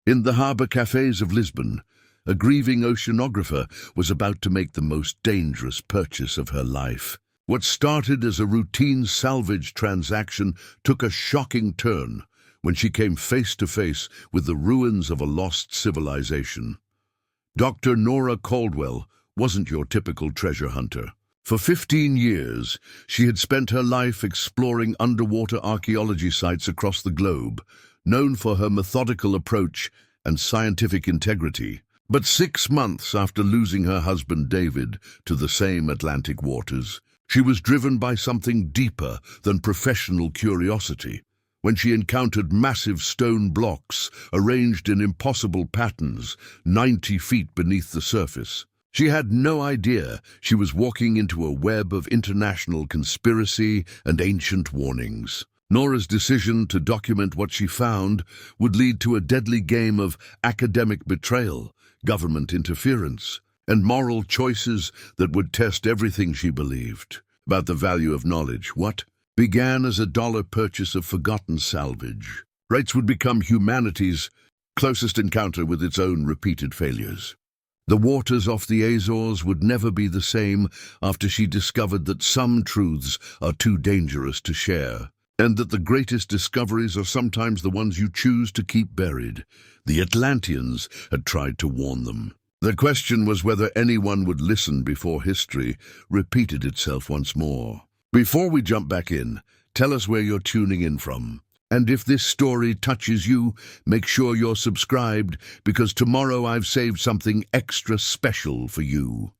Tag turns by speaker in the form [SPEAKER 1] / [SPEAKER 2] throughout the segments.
[SPEAKER 1] In the harbour cafés of Lisbon, a grieving oceanographer was about to make the most dangerous purchase of her life. What started as a routine salvage transaction took a shocking turn when she came face to face with the ruins of a lost civilization. Dr. Nora Caldwell wasn't your typical treasure hunter. For 15 years, she had spent her life exploring underwater archaeology sites across the globe, known for her methodical approach and scientific integrity. But 6 months after losing her husband David to the same Atlantic waters, she was driven by something deeper than professional curiosity. When she encountered massive stone blocks arranged in impossible patterns 90 feet beneath the surface, she had no idea she was walking into a web of international conspiracy and ancient warnings. Nora's decision to document what she found would lead to a deadly game of academic betrayal, government interference, and moral choices that would test everything she believed about the value of knowledge. What began as a dollar purchase of forgotten salvage rights would become humanity's closest encounter with its own repeated failures. The waters off the Azores would never be the same after she discovered that some truths are too dangerous to share, and that the greatest discoveries are sometimes the ones you choose to keep buried. The Atlanteans had tried to warn them. The question was whether anyone would listen before history repeated itself once more. Before we jump back in, tell us where you're tuning in from. And if this story touches you, make sure you're subscribed, because tomorrow I've saved something extra special for you.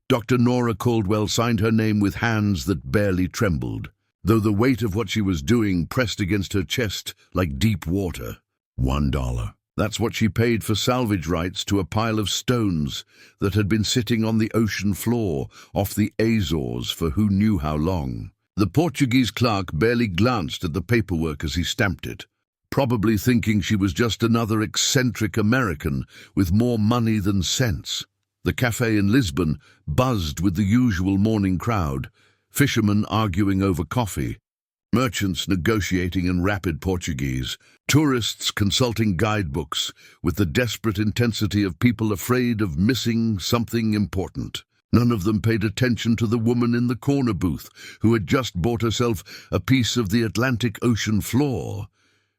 [SPEAKER 1] Dr. Nora Caldwell signed her name with hands that barely trembled, though the weight of what she was doing pressed against her chest like deep water. $1. That's what she paid for salvage rights to a pile of stones that had been sitting on the ocean floor off the Azores for who knew how long. The Portuguese clerk barely glanced at the paperwork as he stamped it, probably thinking she was just another eccentric American with more money than sense. The cafe in Lisbon buzzed with the usual morning crowd, fishermen arguing over coffee, merchants negotiating in rapid Portuguese, tourists consulting guidebooks with the desperate intensity of people afraid of missing something important. None of them paid attention to the woman in the corner booth who had just bought herself a piece of the Atlantic Ocean floor.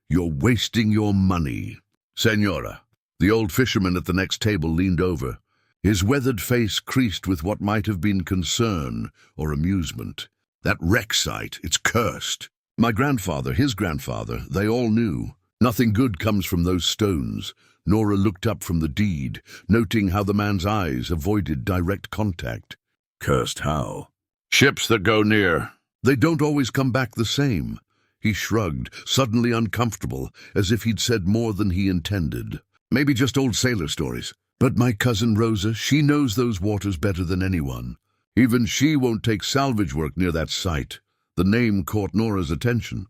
[SPEAKER 1] "You're wasting your money, Senora." The old fisherman at the next table leaned over, his weathered face creased with what might have been concern or amusement. "That wreck site, it's cursed. My grandfather, his grandfather, they all knew. Nothing good comes from those stones." Nora looked up from the deed, noting how the man's eyes avoided direct contact. "Cursed how?" "Ships that go near. They don't always come back the same." He shrugged, suddenly uncomfortable, as if he'd said more than he intended. "Maybe just old sailor stories. But my cousin Rosa, she knows those waters better than anyone. Even she won't take salvage work near that site." The name caught Nora's attention.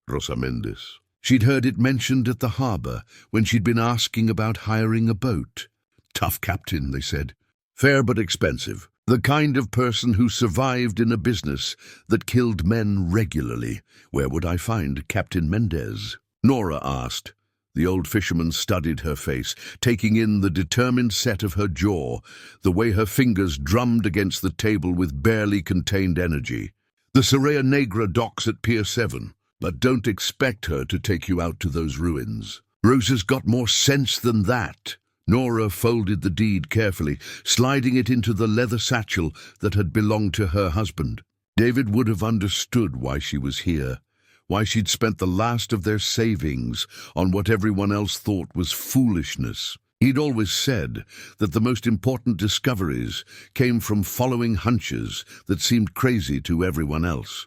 [SPEAKER 1] Rosa Mendes. She'd heard it mentioned at the harbour when she'd been asking about hiring a boat. "Tough captain," they said. "Fair but expensive. The kind of person who survived in a business that killed men regularly. Where would I find Captain Mendez?" Nora asked. The old fisherman studied her face, taking in the determined set of her jaw, the way her fingers drummed against the table with barely contained energy. "The Serea Negra docks at Pier 7. But don't expect her to take you out to those ruins. Rosa's got more sense than that." Nora folded the deed carefully, sliding it into the leather satchel that had belonged to her husband. David would have understood why she was here, why she'd spent the last of their savings on what everyone else thought was foolishness. He'd always said that the most important discoveries came from following hunches that seemed crazy to everyone else.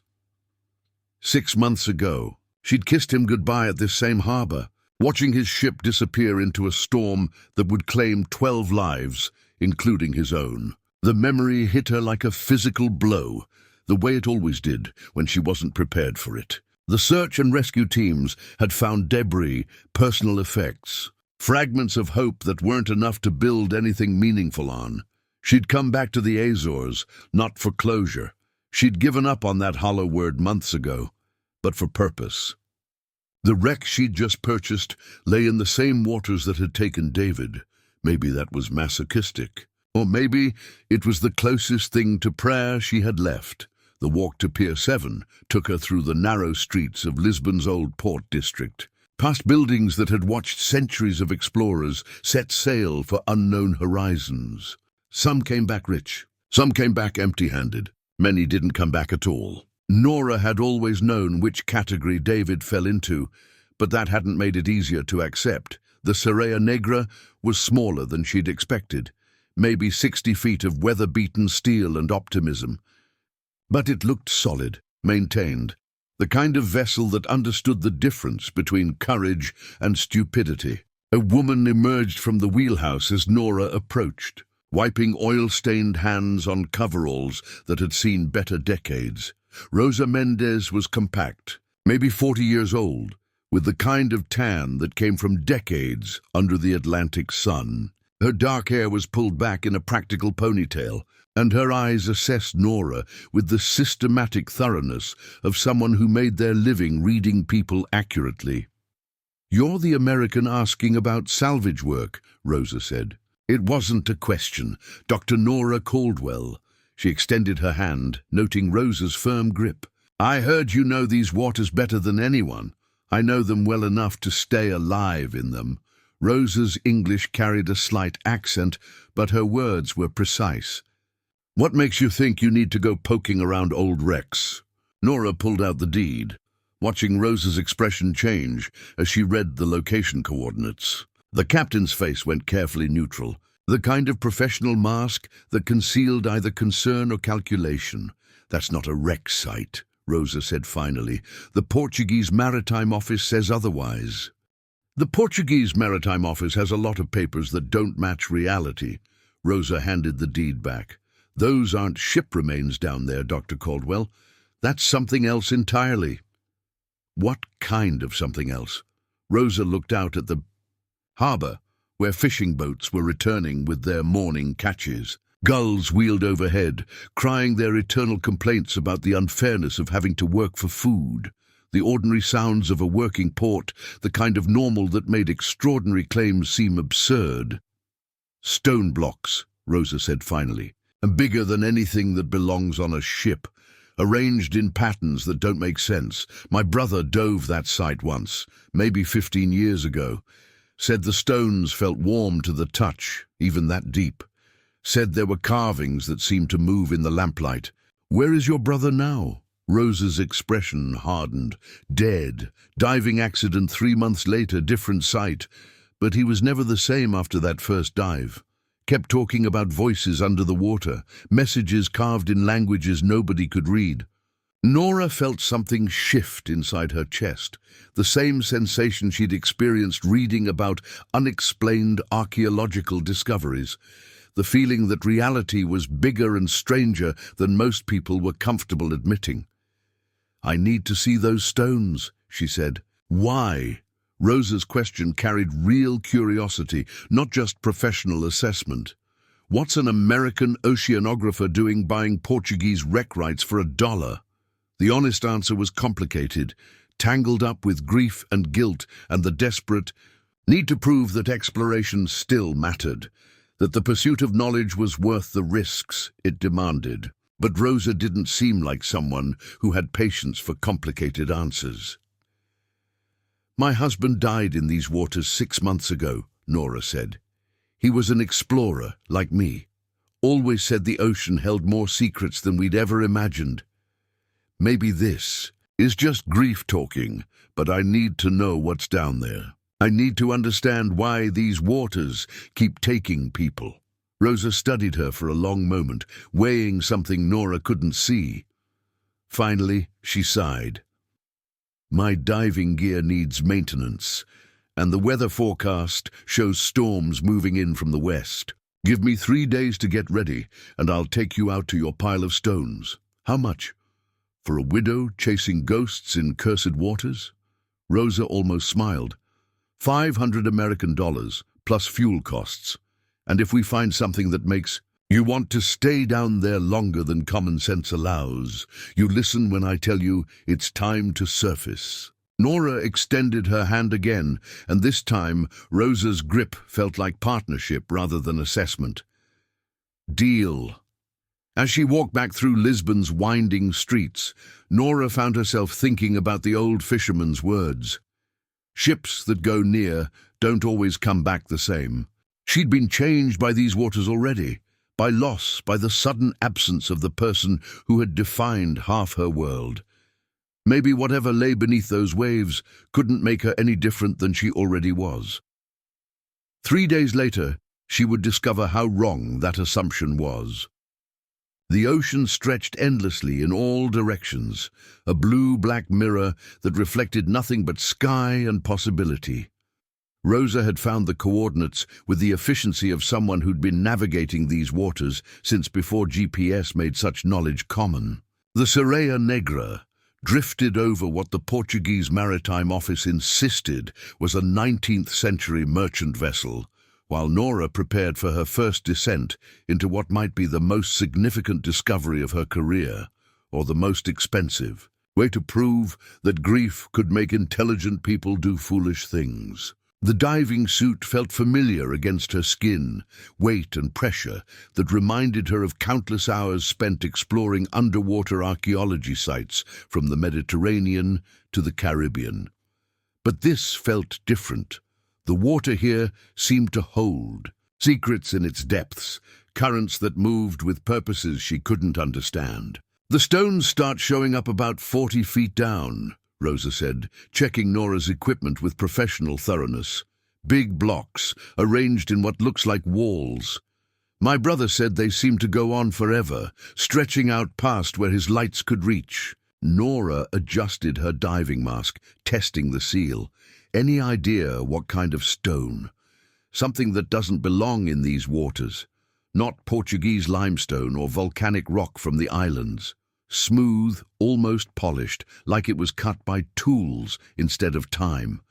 [SPEAKER 1] 6 months ago, she'd kissed him goodbye at this same harbour, watching his ship disappear into a storm that would claim 12 lives, including his own. The memory hit her like a physical blow, the way it always did when she wasn't prepared for it. The search and rescue teams had found debris, personal effects, fragments of hope that weren't enough to build anything meaningful on. She'd come back to the Azores, not for closure. She'd given up on that hollow word months ago, but for purpose. The wreck she'd just purchased lay in the same waters that had taken David. Maybe that was masochistic. Or maybe it was the closest thing to prayer she had left. The walk to Pier 7 took her through the narrow streets of Lisbon's old port district, past buildings that had watched centuries of explorers set sail for unknown horizons. Some came back rich, some came back empty-handed. Many didn't come back at all. Nora had always known which category David fell into, but that hadn't made it easier to accept. The Serea Negra was smaller than she'd expected, maybe 60 feet of weather-beaten steel and optimism. But it looked solid, maintained, the kind of vessel that understood the difference between courage and stupidity. A woman emerged from the wheelhouse as Nora approached, wiping oil-stained hands on coveralls that had seen better decades. Rosa Mendez was compact, maybe 40 years old, with the kind of tan that came from decades under the Atlantic sun. Her dark hair was pulled back in a practical ponytail, and her eyes assessed Nora with the systematic thoroughness of someone who made their living reading people accurately. "You're the American asking about salvage work," Rosa said. It wasn't a question. Dr. Nora Caldwell. She extended her hand, noting Rosa's firm grip. "I heard you know these waters better than anyone. I know them well enough to stay alive in them." Rosa's English carried a slight accent, but her words were precise. "What makes you think you need to go poking around old wrecks?" Nora pulled out the deed, watching Rosa's expression change as she read the location coordinates. The captain's face went carefully neutral, the kind of professional mask that concealed either concern or calculation. "That's not a wreck site," Rosa said finally. "The Portuguese Maritime Office says otherwise." "The Portuguese Maritime Office has a lot of papers that don't match reality." Rosa handed the deed back. "Those aren't ship remains down there, Dr. Caldwell. That's something else entirely." "What kind of something else?" Rosa looked out at the harbour, where fishing boats were returning with their morning catches. Gulls wheeled overhead, crying their eternal complaints about the unfairness of having to work for food. The ordinary sounds of a working port, the kind of normal that made extraordinary claims seem absurd. "Stone blocks," Rosa said finally, "and bigger than anything that belongs on a ship, arranged in patterns that don't make sense. My brother dove that site once, maybe 15 years ago. Said the stones felt warm to the touch, even that deep. Said there were carvings that seemed to move in the lamplight." "Where is your brother now?" Rosa's expression hardened. "Dead. Diving accident 3 months later, different site. But he was never the same after that first dive. Kept talking about voices under the water, messages carved in languages nobody could read." Nora felt something shift inside her chest, the same sensation she'd experienced reading about unexplained archaeological discoveries, the feeling that reality was bigger and stranger than most people were comfortable admitting. "I need to see those stones," she said. "Why?" Rosa's question carried real curiosity, not just professional assessment. "What's an American oceanographer doing buying Portuguese wreck rights for $1? The honest answer was complicated, tangled up with grief and guilt and the desperate need to prove that exploration still mattered, that the pursuit of knowledge was worth the risks it demanded. But Rosa didn't seem like someone who had patience for complicated answers. "My husband died in these waters 6 months ago," Nora said. "He was an explorer, like me. Always said the ocean held more secrets than we'd ever imagined. Maybe this is just grief talking, but I need to know what's down there. I need to understand why these waters keep taking people." Rosa studied her for a long moment, weighing something Nora couldn't see. Finally, she sighed. "My diving gear needs maintenance, and the weather forecast shows storms moving in from the west. Give me 3 days to get ready, and I'll take you out to your pile of stones." "How much? For a widow chasing ghosts in cursed waters?" Rosa almost smiled. $500 American plus fuel costs. And if we find something that makes you want to stay down there longer than common sense allows, you listen when I tell you it's time to surface." Nora extended her hand again, and this time Rosa's grip felt like partnership rather than assessment. Deal. As she walked back through Lisbon's winding streets, Nora found herself thinking about the old fisherman's words. Ships that go near don't always come back the same. She'd been changed by these waters already, by loss, by the sudden absence of the person who had defined half her world. Maybe whatever lay beneath those waves couldn't make her any different than she already was. 3 days later, she would discover how wrong that assumption was. The ocean stretched endlessly in all directions, a blue-black mirror that reflected nothing but sky and possibility. Rosa had found the coordinates with the efficiency of someone who'd been navigating these waters since before GPS made such knowledge common. The Sereia Negra drifted over what the Portuguese Maritime Office insisted was a 19th-century merchant vessel, while Nora prepared for her first descent into what might be the most significant discovery of her career, or the most expensive, way to prove that grief could make intelligent people do foolish things. The diving suit felt familiar against her skin, weight and pressure that reminded her of countless hours spent exploring underwater archaeology sites from the Mediterranean to the Caribbean. But this felt different. The water here seemed to hold secrets in its depths, currents that moved with purposes she couldn't understand. The stones start showing up about 40 feet down, Rosa said, checking Nora's equipment with professional thoroughness. Big blocks, arranged in what looks like walls. My brother said they seemed to go on forever, stretching out past where his lights could reach. Nora adjusted her diving mask, testing the seal. Any idea what kind of stone? Something that doesn't belong in these waters. Not Portuguese limestone or volcanic rock from the islands. Smooth, almost polished, like it was cut by tools instead of time.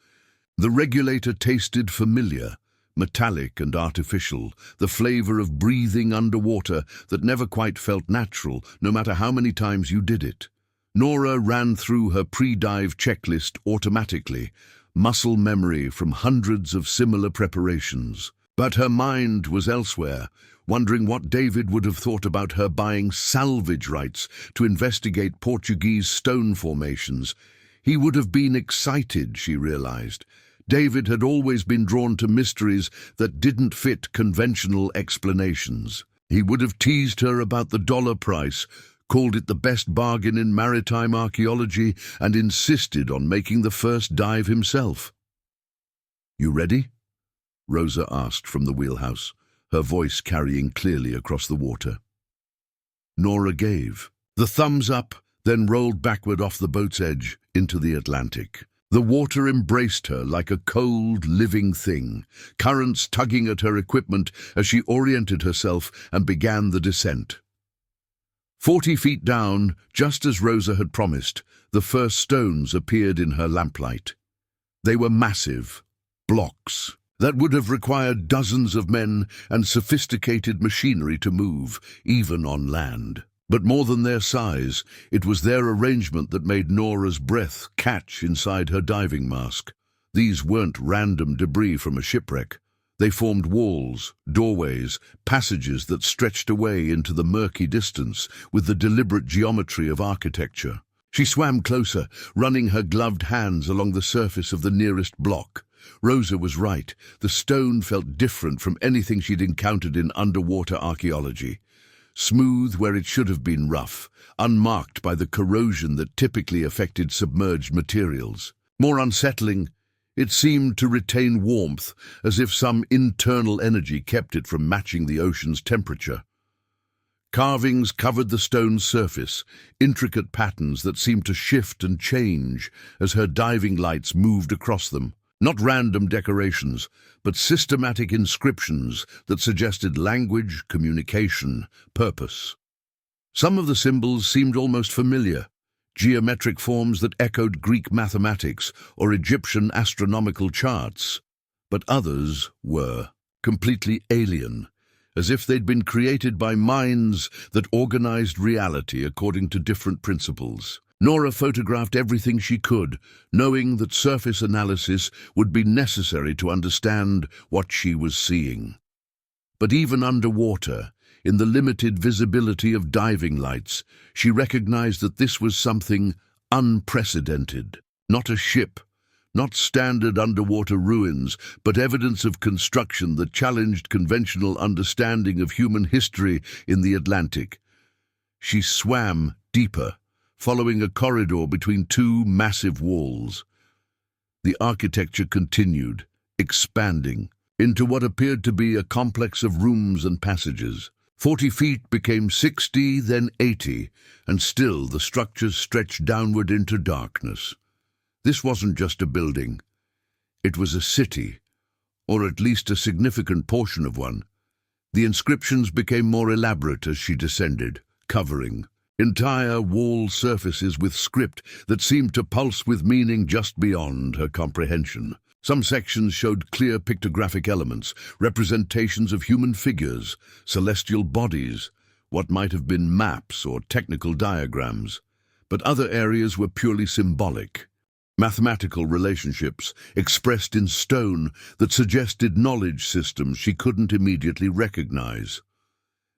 [SPEAKER 1] The regulator tasted familiar, metallic and artificial, the flavor of breathing underwater that never quite felt natural, no matter how many times you did it. Nora ran through her pre-dive checklist automatically, muscle memory from hundreds of similar preparations. But her mind was elsewhere, wondering what David would have thought about her buying salvage rights to investigate Portuguese stone formations. He would have been excited, she realized. David had always been drawn to mysteries that didn't fit conventional explanations. He would have teased her about the dollar price, called it the best bargain in maritime archaeology, and insisted on making the first dive himself. "You ready?" Rosa asked from the wheelhouse, her voice carrying clearly across the water. Nora gave. The thumbs up, then rolled backward off the boat's edge into the Atlantic. The water embraced her like a cold, living thing, currents tugging at her equipment as she oriented herself and began the descent. 40 feet down, just as Rosa had promised, the first stones appeared in her lamplight. They were massive, blocks that would have required dozens of men and sophisticated machinery to move, even on land. But more than their size, it was their arrangement that made Nora's breath catch inside her diving mask. These weren't random debris from a shipwreck. They formed walls, doorways, passages that stretched away into the murky distance with the deliberate geometry of architecture. She swam closer, running her gloved hands along the surface of the nearest block. Rosa was right. The stone felt different from anything she'd encountered in underwater archaeology. Smooth where it should have been rough, unmarked by the corrosion that typically affected submerged materials. More unsettling, it seemed to retain warmth, as if some internal energy kept it from matching the ocean's temperature. Carvings covered the stone's surface, intricate patterns that seemed to shift and change as her diving lights moved across them. Not random decorations, but systematic inscriptions that suggested language, communication, purpose. Some of the symbols seemed almost familiar, geometric forms that echoed Greek mathematics or Egyptian astronomical charts. But others were completely alien, as if they'd been created by minds that organized reality according to different principles. Nora photographed everything she could, knowing that surface analysis would be necessary to understand what she was seeing. But even underwater, in the limited visibility of diving lights, she recognized that this was something unprecedented. Not a ship, not standard underwater ruins, but evidence of construction that challenged conventional understanding of human history in the Atlantic. She swam deeper, following a corridor between two massive walls. The architecture continued, expanding, into what appeared to be a complex of rooms and passages. 40 feet became 60, then 80, and still the structures stretched downward into darkness. This wasn't just a building. It was a city, or at least a significant portion of one. The inscriptions became more elaborate as she descended, covering entire wall surfaces with script that seemed to pulse with meaning just beyond her comprehension. Some sections showed clear pictographic elements, representations of human figures, celestial bodies, what might have been maps or technical diagrams. But other areas were purely symbolic. Mathematical relationships expressed in stone that suggested knowledge systems she couldn't immediately recognize.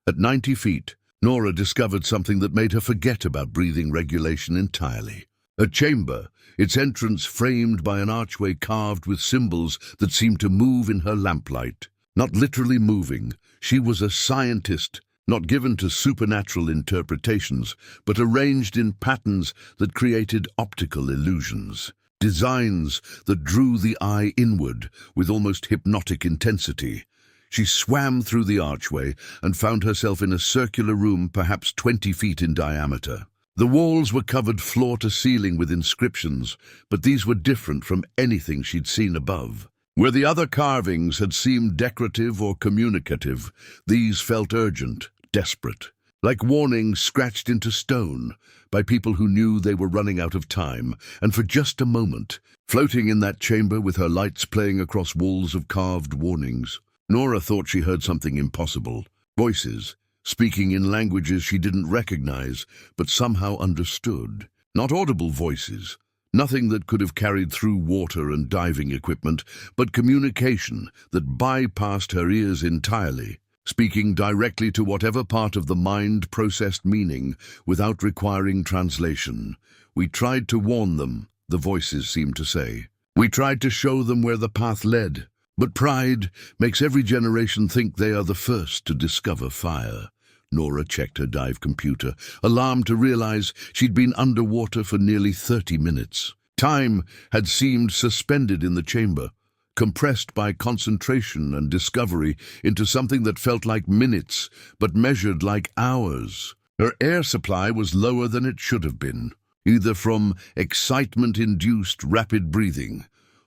[SPEAKER 1] At 90 feet, Nora discovered something that made her forget about breathing regulation entirely. A chamber, its entrance framed by an archway carved with symbols that seemed to move in her lamplight. Not literally moving, she was a scientist, not given to supernatural interpretations, but arranged in patterns that created optical illusions. Designs that drew the eye inward with almost hypnotic intensity. She swam through the archway and found herself in a circular room perhaps 20 feet in diameter. The walls were covered floor to ceiling with inscriptions, but these were different from anything she'd seen above. Where the other carvings had seemed decorative or communicative, these felt urgent, desperate, like warnings scratched into stone by people who knew they were running out of time. And for just a moment, floating in that chamber with her lights playing across walls of carved warnings, Nora thought she heard something impossible. Voices, speaking in languages she didn't recognize, but somehow understood. Not audible voices, nothing that could have carried through water and diving equipment, but communication that bypassed her ears entirely, speaking directly to whatever part of the mind processed meaning without requiring translation. We tried to warn them, the voices seemed to say. We tried to show them where the path led. But pride makes every generation think they are the first to discover fire. Nora checked her dive computer, alarmed to realize she'd been underwater for nearly 30 minutes. Time had seemed suspended in the chamber, compressed by concentration and discovery into something that felt like minutes, but measured like hours. Her air supply was lower than it should have been, either from excitement-induced rapid breathing,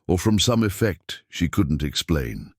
[SPEAKER 1] or from some effect she couldn't explain.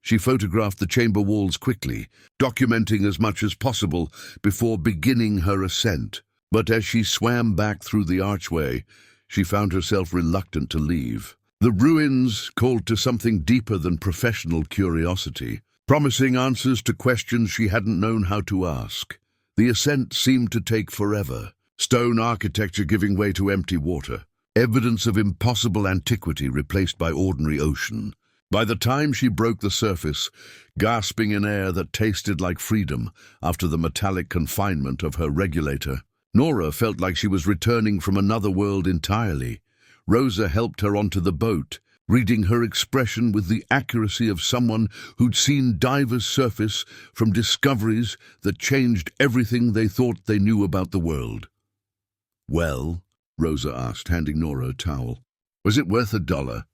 [SPEAKER 1] She photographed the chamber walls quickly, documenting as much as possible before beginning her ascent. But as she swam back through the archway, she found herself reluctant to leave. The ruins called to something deeper than professional curiosity, promising answers to questions she hadn't known how to ask. The ascent seemed to take forever, stone architecture giving way to empty water. Evidence of impossible antiquity replaced by ordinary ocean. By the time she broke the surface, gasping in air that tasted like freedom after the metallic confinement of her regulator, Nora felt like she was returning from another world entirely. Rosa helped her onto the boat, reading her expression with the accuracy of someone who'd seen divers surface from discoveries that changed everything they thought they knew about the world. "Well?" Rosa asked, handing Nora a towel. "Was it worth $1?"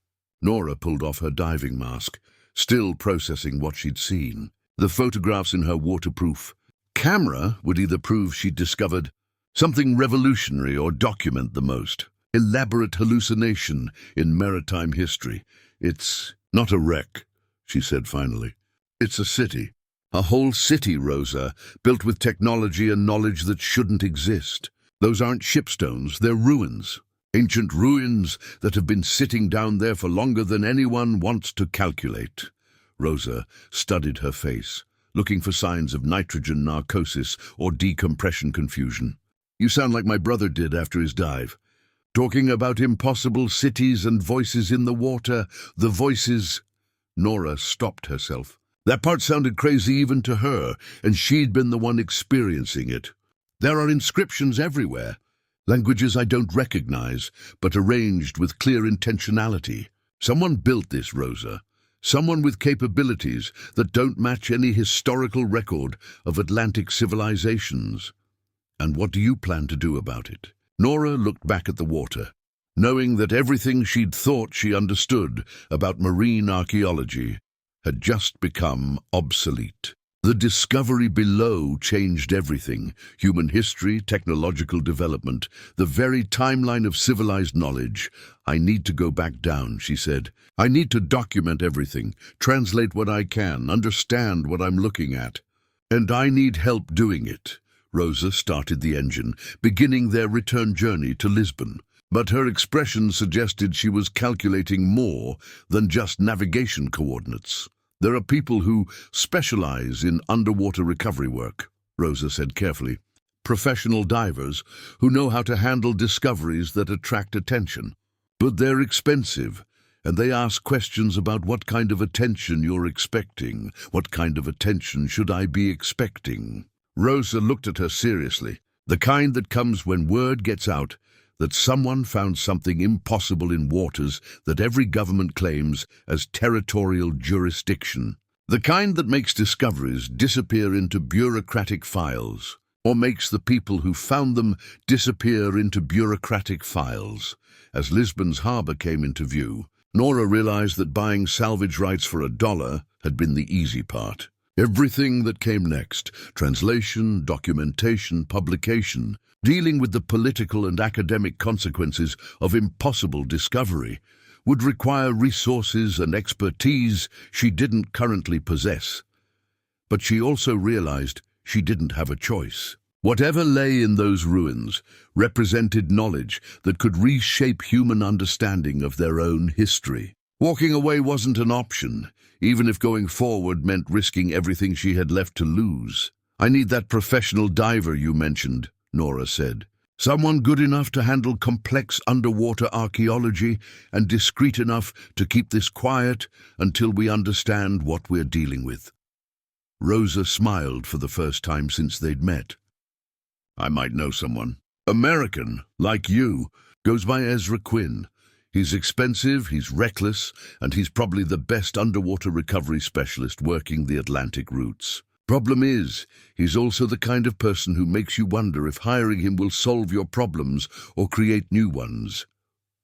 [SPEAKER 1] Nora pulled off her diving mask, still processing what she'd seen. The photographs in her waterproof camera would either prove she'd discovered something revolutionary or document the most elaborate hallucination in maritime history. "It's not a wreck," she said finally. "It's a city. A whole city, Rosa, built with technology and knowledge that shouldn't exist. Those aren't shipstones, they're ruins. Ancient ruins that have been sitting down there for longer than anyone wants to calculate." Rosa studied her face, looking for signs of nitrogen narcosis or decompression confusion. You sound like my brother did after his dive. Talking about impossible cities and voices in the water, the voices... Nora stopped herself. That part sounded crazy even to her, and she'd been the one experiencing it. There are inscriptions everywhere, languages I don't recognize, but arranged with clear intentionality. Someone built this, Rosa. Someone with capabilities that don't match any historical record of Atlantic civilizations. And what do you plan to do about it? Nora looked back at the water, knowing that everything she'd thought she understood about marine archaeology had just become obsolete. The discovery below changed everything: human history, technological development, the very timeline of civilized knowledge. I need to go back down, she said. I need to document everything, translate what I can, understand what I'm looking at. And I need help doing it. Rosa started the engine, beginning their return journey to Lisbon. But her expression suggested she was calculating more than just navigation coordinates. There are people who specialize in underwater recovery work, Rosa said carefully. Professional divers who know how to handle discoveries that attract attention. But they're expensive, and they ask questions about what kind of attention you're expecting. What kind of attention should I be expecting? Rosa looked at her seriously. The kind that comes when word gets out that someone found something impossible in waters that every government claims as territorial jurisdiction. The kind that makes discoveries disappear into bureaucratic files, or makes the people who found them disappear into bureaucratic files. As Lisbon's harbour came into view, Nora realized that buying salvage rights for $1 had been the easy part. Everything that came next, translation, documentation, publication, dealing with the political and academic consequences of impossible discovery, would require resources and expertise she didn't currently possess. But she also realized she didn't have a choice. Whatever lay in those ruins represented knowledge that could reshape human understanding of their own history. Walking away wasn't an option, even if going forward meant risking everything she had left to lose. I need that professional diver you mentioned, Nora said. Someone good enough to handle complex underwater archaeology and discreet enough to keep this quiet until we understand what we're dealing with. Rosa smiled for the first time since they'd met. I might know someone. American, like you, goes by Ezra Quinn. He's expensive, he's reckless, and he's probably the best underwater recovery specialist working the Atlantic routes. Problem is, he's also the kind of person who makes you wonder if hiring him will solve your problems or create new ones.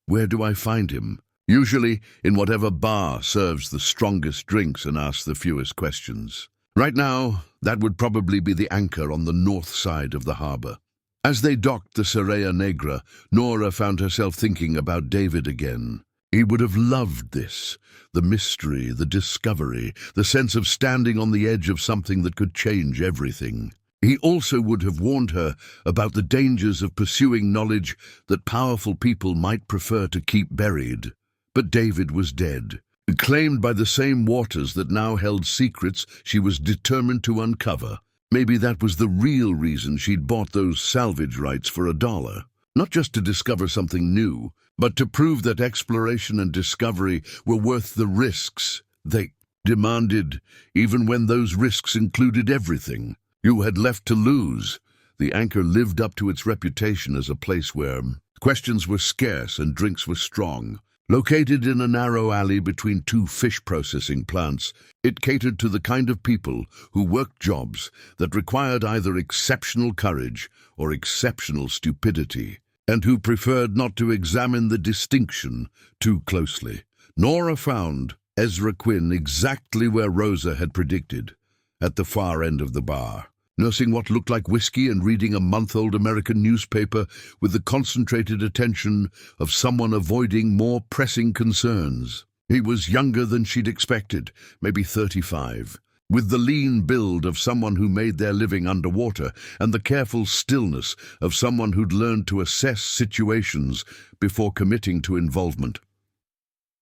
[SPEAKER 1] Where do I find him? Usually in whatever bar serves the strongest drinks and asks the fewest questions. Right now, that would probably be the anchor on the north side of the harbour. As they docked the Serea Negra, Nora found herself thinking about David again. He would have loved this. The mystery, the discovery, the sense of standing on the edge of something that could change everything. He also would have warned her about the dangers of pursuing knowledge that powerful people might prefer to keep buried. But David was dead, claimed by the same waters that now held secrets she was determined to uncover. Maybe that was the real reason she'd bought those salvage rights for $1. Not just to discover something new, but to prove that exploration and discovery were worth the risks they demanded, even when those risks included everything you had left to lose. The anchor lived up to its reputation as a place where questions were scarce and drinks were strong. Located in a narrow alley between two fish processing plants, it catered to the kind of people who worked jobs that required either exceptional courage or exceptional stupidity, and who preferred not to examine the distinction too closely. Nora found Ezra Quinn exactly where Rosa had predicted, at the far end of the bar, nursing what looked like whiskey and reading a month-old American newspaper with the concentrated attention of someone avoiding more pressing concerns. He was younger than she'd expected, maybe 35, with the lean build of someone who made their living underwater and the careful stillness of someone who'd learned to assess situations before committing to involvement.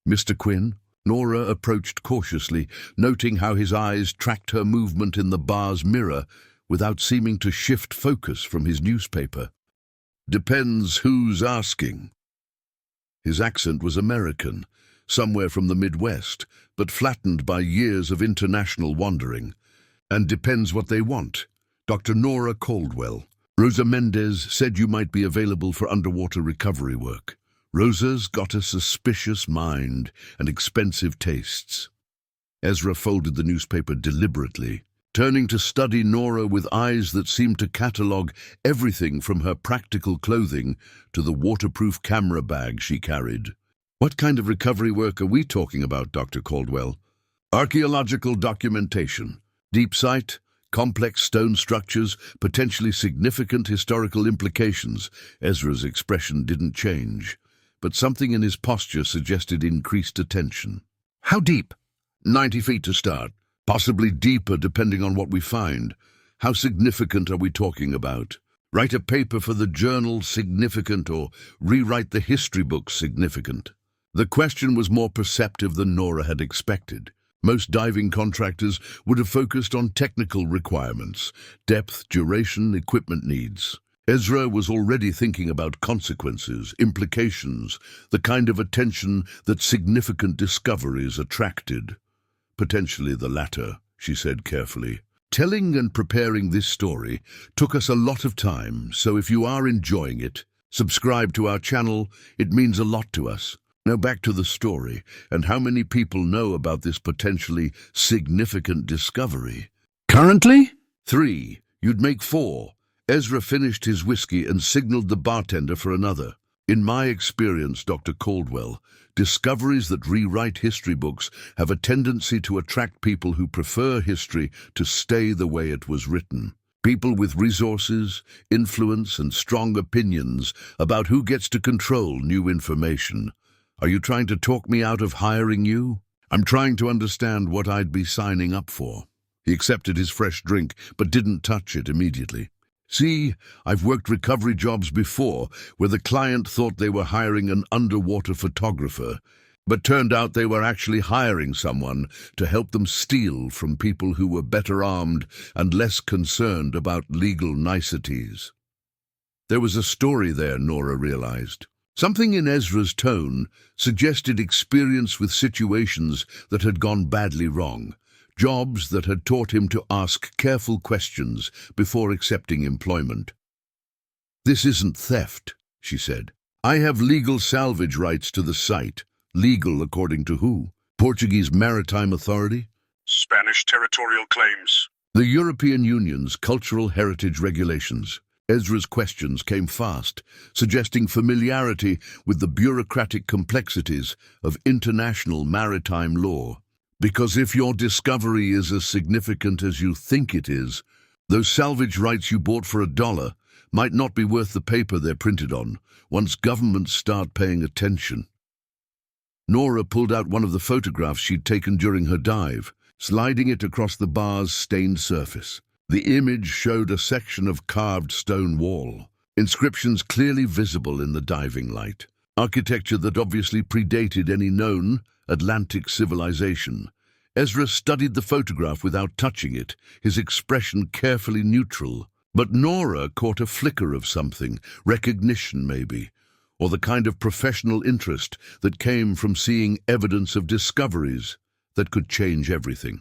[SPEAKER 1] Mr. Quinn? Nora approached cautiously, noting how his eyes tracked her movement in the bar's mirror without seeming to shift focus from his newspaper. Depends who's asking. His accent was American, somewhere from the Midwest, but flattened by years of international wandering. And depends what they want. Dr. Nora Caldwell. Rosa Mendez said you might be available for underwater recovery work. Rosa's got a suspicious mind and expensive tastes. Ezra folded the newspaper deliberately, turning to study Nora with eyes that seemed to catalogue everything from her practical clothing to the waterproof camera bag she carried. What kind of recovery work are we talking about, Dr. Caldwell? Archaeological documentation, deep site, complex stone structures, potentially significant historical implications. Ezra's expression didn't change, but something in his posture suggested increased attention. How deep? 90 feet to start. Possibly deeper depending on what we find. How significant are we talking about? Write a paper for the journal significant or rewrite the history book significant? The question was more perceptive than Nora had expected. Most diving contractors would have focused on technical requirements, depth, duration, equipment needs. Ezra was already thinking about consequences, implications, the kind of attention that significant discoveries attracted. Potentially the latter, she said carefully. Telling and preparing this story took us a lot of time, so if you are enjoying it, subscribe to our channel. It means a lot to us. Now back to the story, and how many people know about this potentially significant discovery?
[SPEAKER 2] Currently?
[SPEAKER 1] 3. You'd make 4. Ezra finished his whiskey and signaled the bartender for another. In my experience, Dr. Caldwell, discoveries that rewrite history books have a tendency to attract people who prefer history to stay the way it was written. People with resources, influence, and strong opinions about who gets to control new information. Are you trying to talk me out of hiring you? I'm trying to understand what I'd be signing up for. He accepted his fresh drink, but didn't touch it immediately. See, I've worked recovery jobs before where the client thought they were hiring an underwater photographer, but turned out they were actually hiring someone to help them steal from people who were better armed and less concerned about legal niceties. There was a story there, Nora realized. Something in Ezra's tone suggested experience with situations that had gone badly wrong. Jobs that had taught him to ask careful questions before accepting employment. This isn't theft, she said. I have legal salvage rights to the site. Legal according to who? Portuguese Maritime Authority?
[SPEAKER 3] Spanish territorial claims.
[SPEAKER 1] The European Union's cultural heritage regulations. Ezra's questions came fast, suggesting familiarity with the bureaucratic complexities of international maritime law. Because if your discovery is as significant as you think it is, those salvage rights you bought for $1 might not be worth the paper they're printed on once governments start paying attention. Nora pulled out one of the photographs she'd taken during her dive, sliding it across the bar's stained surface. The image showed a section of carved stone wall, inscriptions clearly visible in the diving light. Architecture that obviously predated any known Atlantic civilization. Ezra studied the photograph without touching it, his expression carefully neutral. But Nora caught a flicker of something, recognition maybe, or the kind of professional interest that came from seeing evidence of discoveries that could change everything.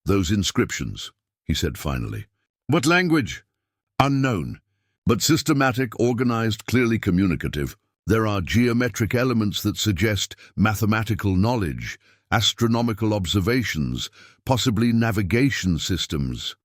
[SPEAKER 1] Those inscriptions, he said finally. What language? Unknown, but systematic, organized, clearly communicative. There are geometric elements that suggest mathematical knowledge, astronomical observations, possibly navigation systems.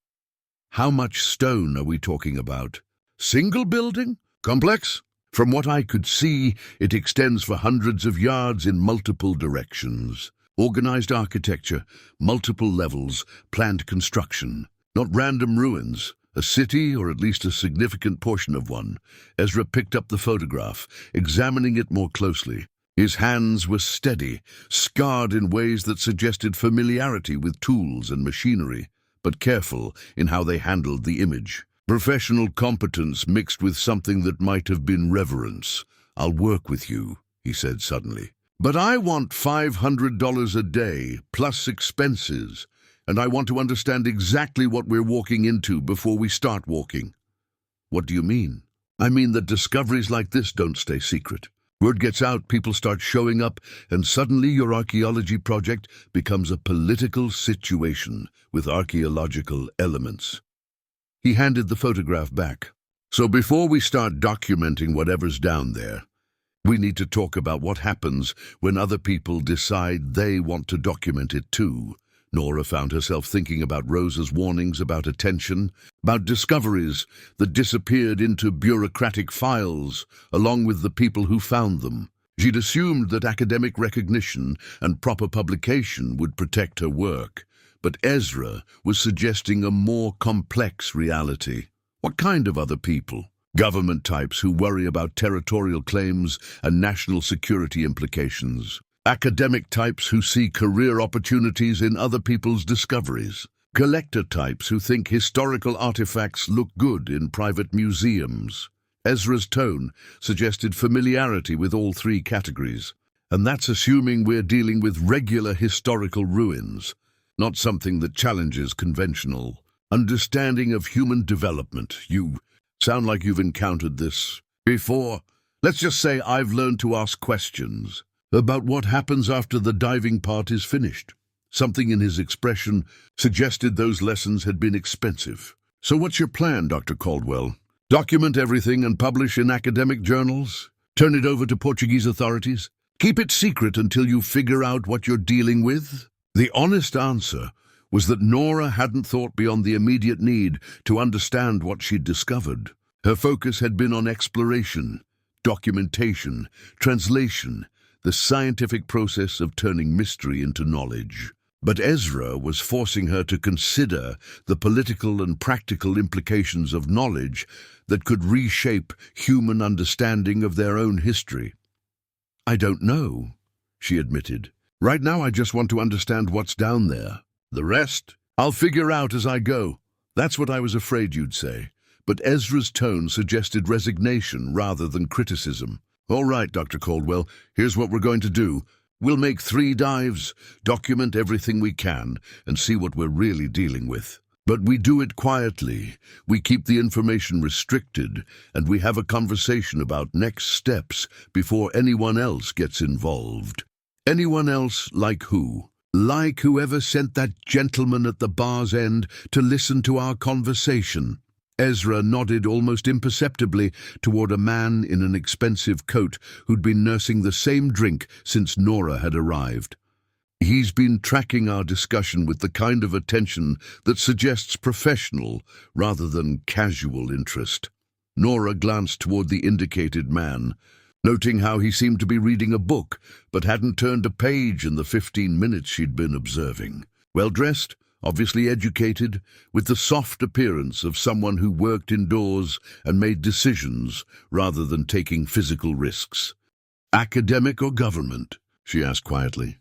[SPEAKER 1] How much stone are we talking about? Single building? Complex? From what I could see, it extends for hundreds of yards in multiple directions. Organized architecture, multiple levels, planned construction. Not random ruins. A city, or at least a significant portion of one. Ezra picked up the photograph, examining it more closely. His hands were steady, scarred in ways that suggested familiarity with tools and machinery, but careful in how they handled the image. Professional competence mixed with something that might have been reverence. I'll work with you, he said suddenly. But I want $500 a day, plus expenses. And I want to understand exactly what we're walking into before we start walking. What do you mean? I mean that discoveries like this don't stay secret. Word gets out, people start showing up, and suddenly your archaeology project becomes a political situation with archaeological elements. He handed the photograph back. So before we start documenting whatever's down there, we need to talk about what happens when other people decide they want to document it too. Nora found herself thinking about Rosa's warnings about attention, about discoveries that disappeared into bureaucratic files, along with the people who found them. She'd assumed that academic recognition and proper publication would protect her work, but Ezra was suggesting a more complex reality. What kind of other people? Government types who worry about territorial claims and national security implications. Academic types who see career opportunities in other people's discoveries. Collector types who think historical artifacts look good in private museums. Ezra's tone suggested familiarity with all three categories. And that's assuming we're dealing with regular historical ruins, not something that challenges conventional understanding of human development. You sound like you've encountered this before. Let's just say I've learned to ask questions about what happens after the diving part is finished. Something in his expression suggested those lessons had been expensive. So what's your plan, Dr. Caldwell? Document everything and publish in academic journals? Turn it over to Portuguese authorities? Keep it secret until you figure out what you're dealing with? The honest answer was that Nora hadn't thought beyond the immediate need to understand what she'd discovered. Her focus had been on exploration, documentation, translation, the scientific process of turning mystery into knowledge. But Ezra was forcing her to consider the political and practical implications of knowledge that could reshape human understanding of their own history. "I don't know," she admitted. "Right now I just want to understand what's down there. The rest, I'll figure out as I go." That's what I was afraid you'd say. But Ezra's tone suggested resignation rather than criticism. "All right, Dr. Caldwell, here's what we're going to do. We'll make 3 dives, document everything we can, and see what we're really dealing with. But we do it quietly. We keep the information restricted, and we have a conversation about next steps before anyone else gets involved." "Anyone else like who?" "Like whoever sent that gentleman at the bar's end to listen to our conversation." Ezra nodded almost imperceptibly toward a man in an expensive coat who'd been nursing the same drink since Nora had arrived. "He's been tracking our discussion with the kind of attention that suggests professional rather than casual interest." Nora glanced toward the indicated man, noting how he seemed to be reading a book, but hadn't turned a page in the 15 minutes she'd been observing. Well-dressed, obviously educated, with the soft appearance of someone who worked indoors and made decisions rather than taking physical risks. "Academic or government?" she asked quietly.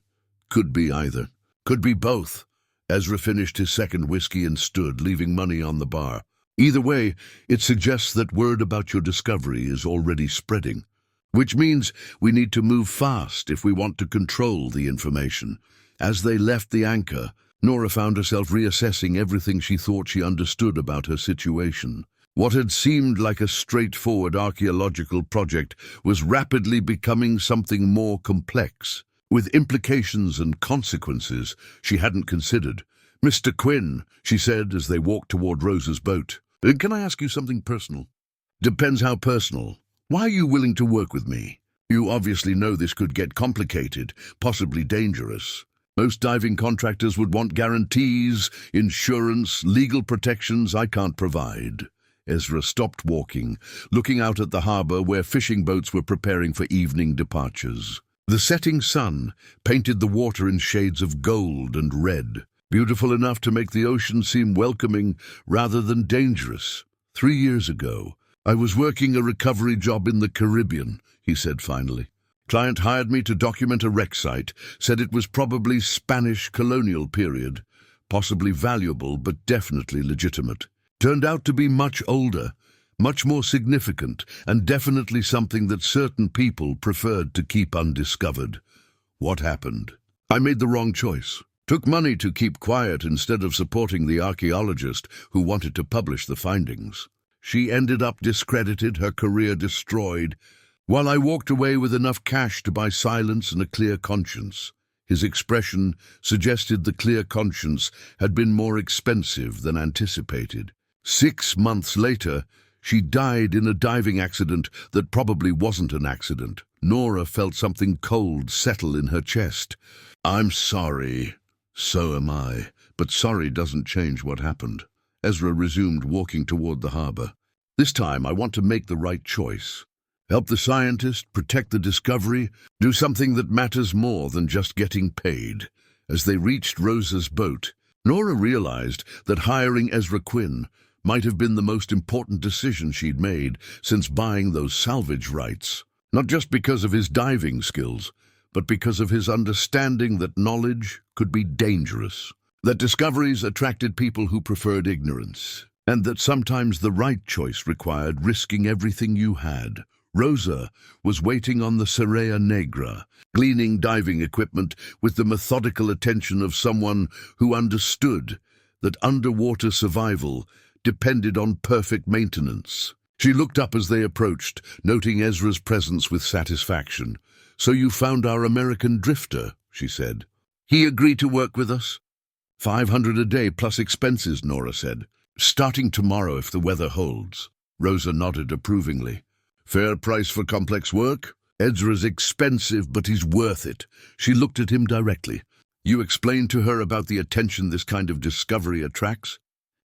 [SPEAKER 1] "Could be either. Could be both." Ezra finished his second whiskey and stood, leaving money on the bar. "Either way, it suggests that word about your discovery is already spreading. Which means we need to move fast if we want to control the information." As they left the anchor, Nora found herself reassessing everything she thought she understood about her situation. What had seemed like a straightforward archaeological project was rapidly becoming something more complex, with implications and consequences she hadn't considered. "Mr. Quinn," she said as they walked toward Rosa's boat, "can I ask you something personal?" "Depends how personal. Why are you willing to work with me? You obviously know this could get complicated, possibly dangerous. Most diving contractors would want guarantees, insurance, legal protections I can't provide." Ezra stopped walking, looking out at the harbor where fishing boats were preparing for evening departures. The setting sun painted the water in shades of gold and red, beautiful enough to make the ocean seem welcoming rather than dangerous. 3 years ago, I was working a recovery job in the Caribbean, he said finally. Client hired me to document a wreck site, said it was probably Spanish colonial period, possibly valuable but definitely legitimate. Turned out to be much older, much more significant, and definitely something that certain people preferred to keep undiscovered. What happened? I made the wrong choice. Took money to keep quiet instead of supporting the archaeologist who wanted to publish the findings. She ended up discredited, her career destroyed, while I walked away with enough cash to buy silence and a clear conscience. His expression suggested the clear conscience had been more expensive than anticipated. 6 months later, she died in a diving accident that probably wasn't an accident. Nora felt something cold settle in her chest. "I'm sorry." "So am I. But sorry doesn't change what happened." Ezra resumed walking toward the harbor. "This time I want to make the right choice. Help the scientist, protect the discovery, do something that matters more than just getting paid." As they reached Rosa's boat, Nora realized that hiring Ezra Quinn might have been the most important decision she'd made since buying those salvage rights. Not just because of his diving skills, but because of his understanding that knowledge could be dangerous, that discoveries attracted people who preferred ignorance, and that sometimes the right choice required risking everything you had. Rosa was waiting on the Serea Negra, gleaning diving equipment with the methodical attention of someone who understood that underwater survival depended on perfect maintenance. She looked up as they approached, noting Ezra's presence with satisfaction. "So you found our American drifter," she said. "He agreed to work with us?" $500 a day plus expenses," Nora said. "Starting tomorrow if the weather holds." Rosa nodded approvingly. "Fair price for complex work? Ezra's expensive, but he's worth it." She looked at him directly. "You explained to her about the attention this kind of discovery attracts?"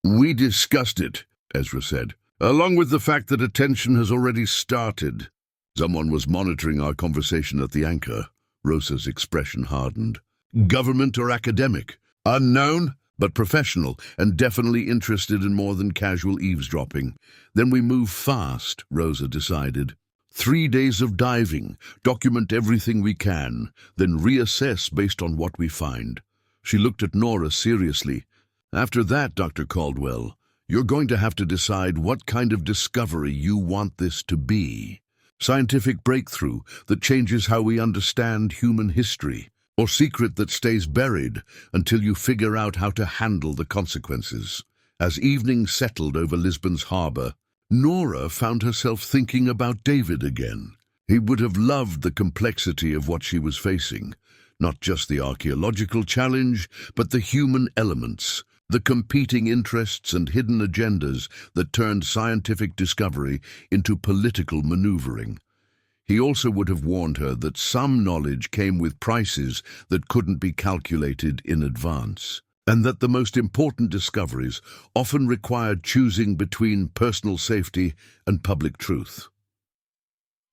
[SPEAKER 1] "We discussed it," Ezra said, "along with the fact that attention has already started." "Someone was monitoring our conversation at the anchor." Rosa's expression hardened. "Government or academic?" "Unknown, but professional, and definitely interested in more than casual eavesdropping." "Then we move fast," Rosa decided. 3 days of diving, document everything we can, then reassess based on what we find. She looked at Nora seriously. "After that, Dr. Caldwell, you're going to have to decide what kind of discovery you want this to be. Scientific breakthrough that changes how we understand human history, or secret that stays buried until you figure out how to handle the consequences." As evening settled over Lisbon's harbor, Nora found herself thinking about David again. He would have loved the complexity of what she was facing, not just the archaeological challenge, but the human elements, the competing interests and hidden agendas that turned scientific discovery into political maneuvering. He also would have warned her that some knowledge came with prices that couldn't be calculated in advance, and that the most important discoveries often required choosing between personal safety and public truth.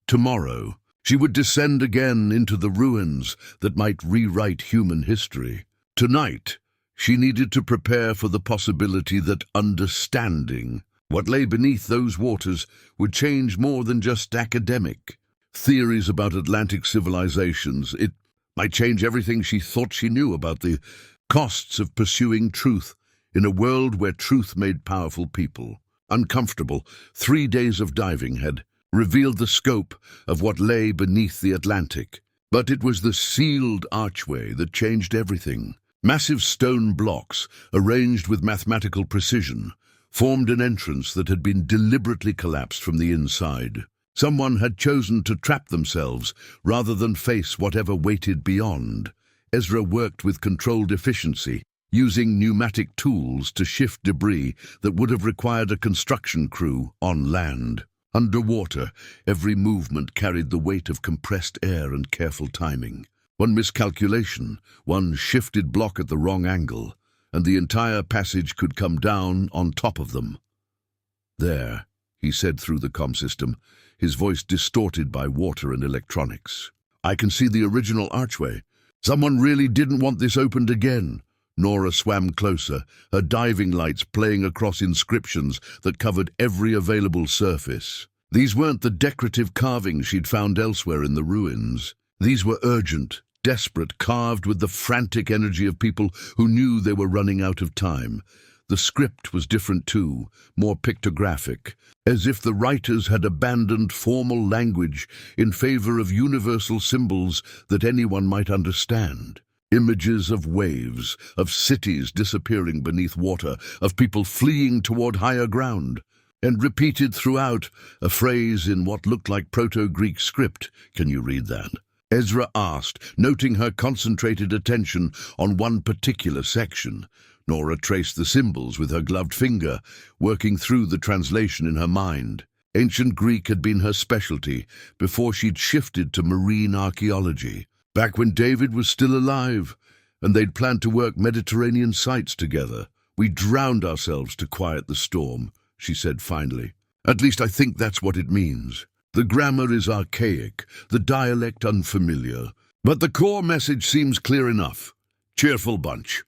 [SPEAKER 1] Tomorrow, she would descend again into the ruins that might rewrite human history. Tonight, she needed to prepare for the possibility that understanding what lay beneath those waters would change more than just academic theories about Atlantic civilizations. It might change everything she thought she knew about the costs of pursuing truth in a world where truth made powerful people uncomfortable. 3 days of diving had revealed the scope of what lay beneath the Atlantic. But it was the sealed archway that changed everything. Massive stone blocks, arranged with mathematical precision, formed an entrance that had been deliberately collapsed from the inside. Someone had chosen to trap themselves rather than face whatever waited beyond. Ezra worked with controlled efficiency, using pneumatic tools to shift debris that would have required a construction crew on land. Underwater, every movement carried the weight of compressed air and careful timing. One miscalculation, one shifted block at the wrong angle, and the entire passage could come down on top of them. "There," he said through the comm system, his voice distorted by water and electronics. "I can see the original archway. Someone really didn't want this opened again." Nora swam closer, her diving lights playing across inscriptions that covered every available surface. These weren't the decorative carvings she'd found elsewhere in the ruins. These were urgent, desperate, carved with the frantic energy of people who knew they were running out of time. The script was different too, more pictographic, as if the writers had abandoned formal language in favor of universal symbols that anyone might understand. Images of waves, of cities disappearing beneath water, of people fleeing toward higher ground. and repeated throughout a phrase in what looked like Proto-Greek script. "Can you read that?" Ezra asked, noting her concentrated attention on one particular section. Nora traced the symbols with her gloved finger, working through the translation in her mind. Ancient Greek had been her specialty before she'd shifted to marine archaeology, back when David was still alive, and they'd planned to work Mediterranean sites together. "We drowned ourselves to quiet the storm," she said finally. "At least I think that's what it means. The grammar is archaic, the dialect unfamiliar, but the core message seems clear enough. Cheerful bunch."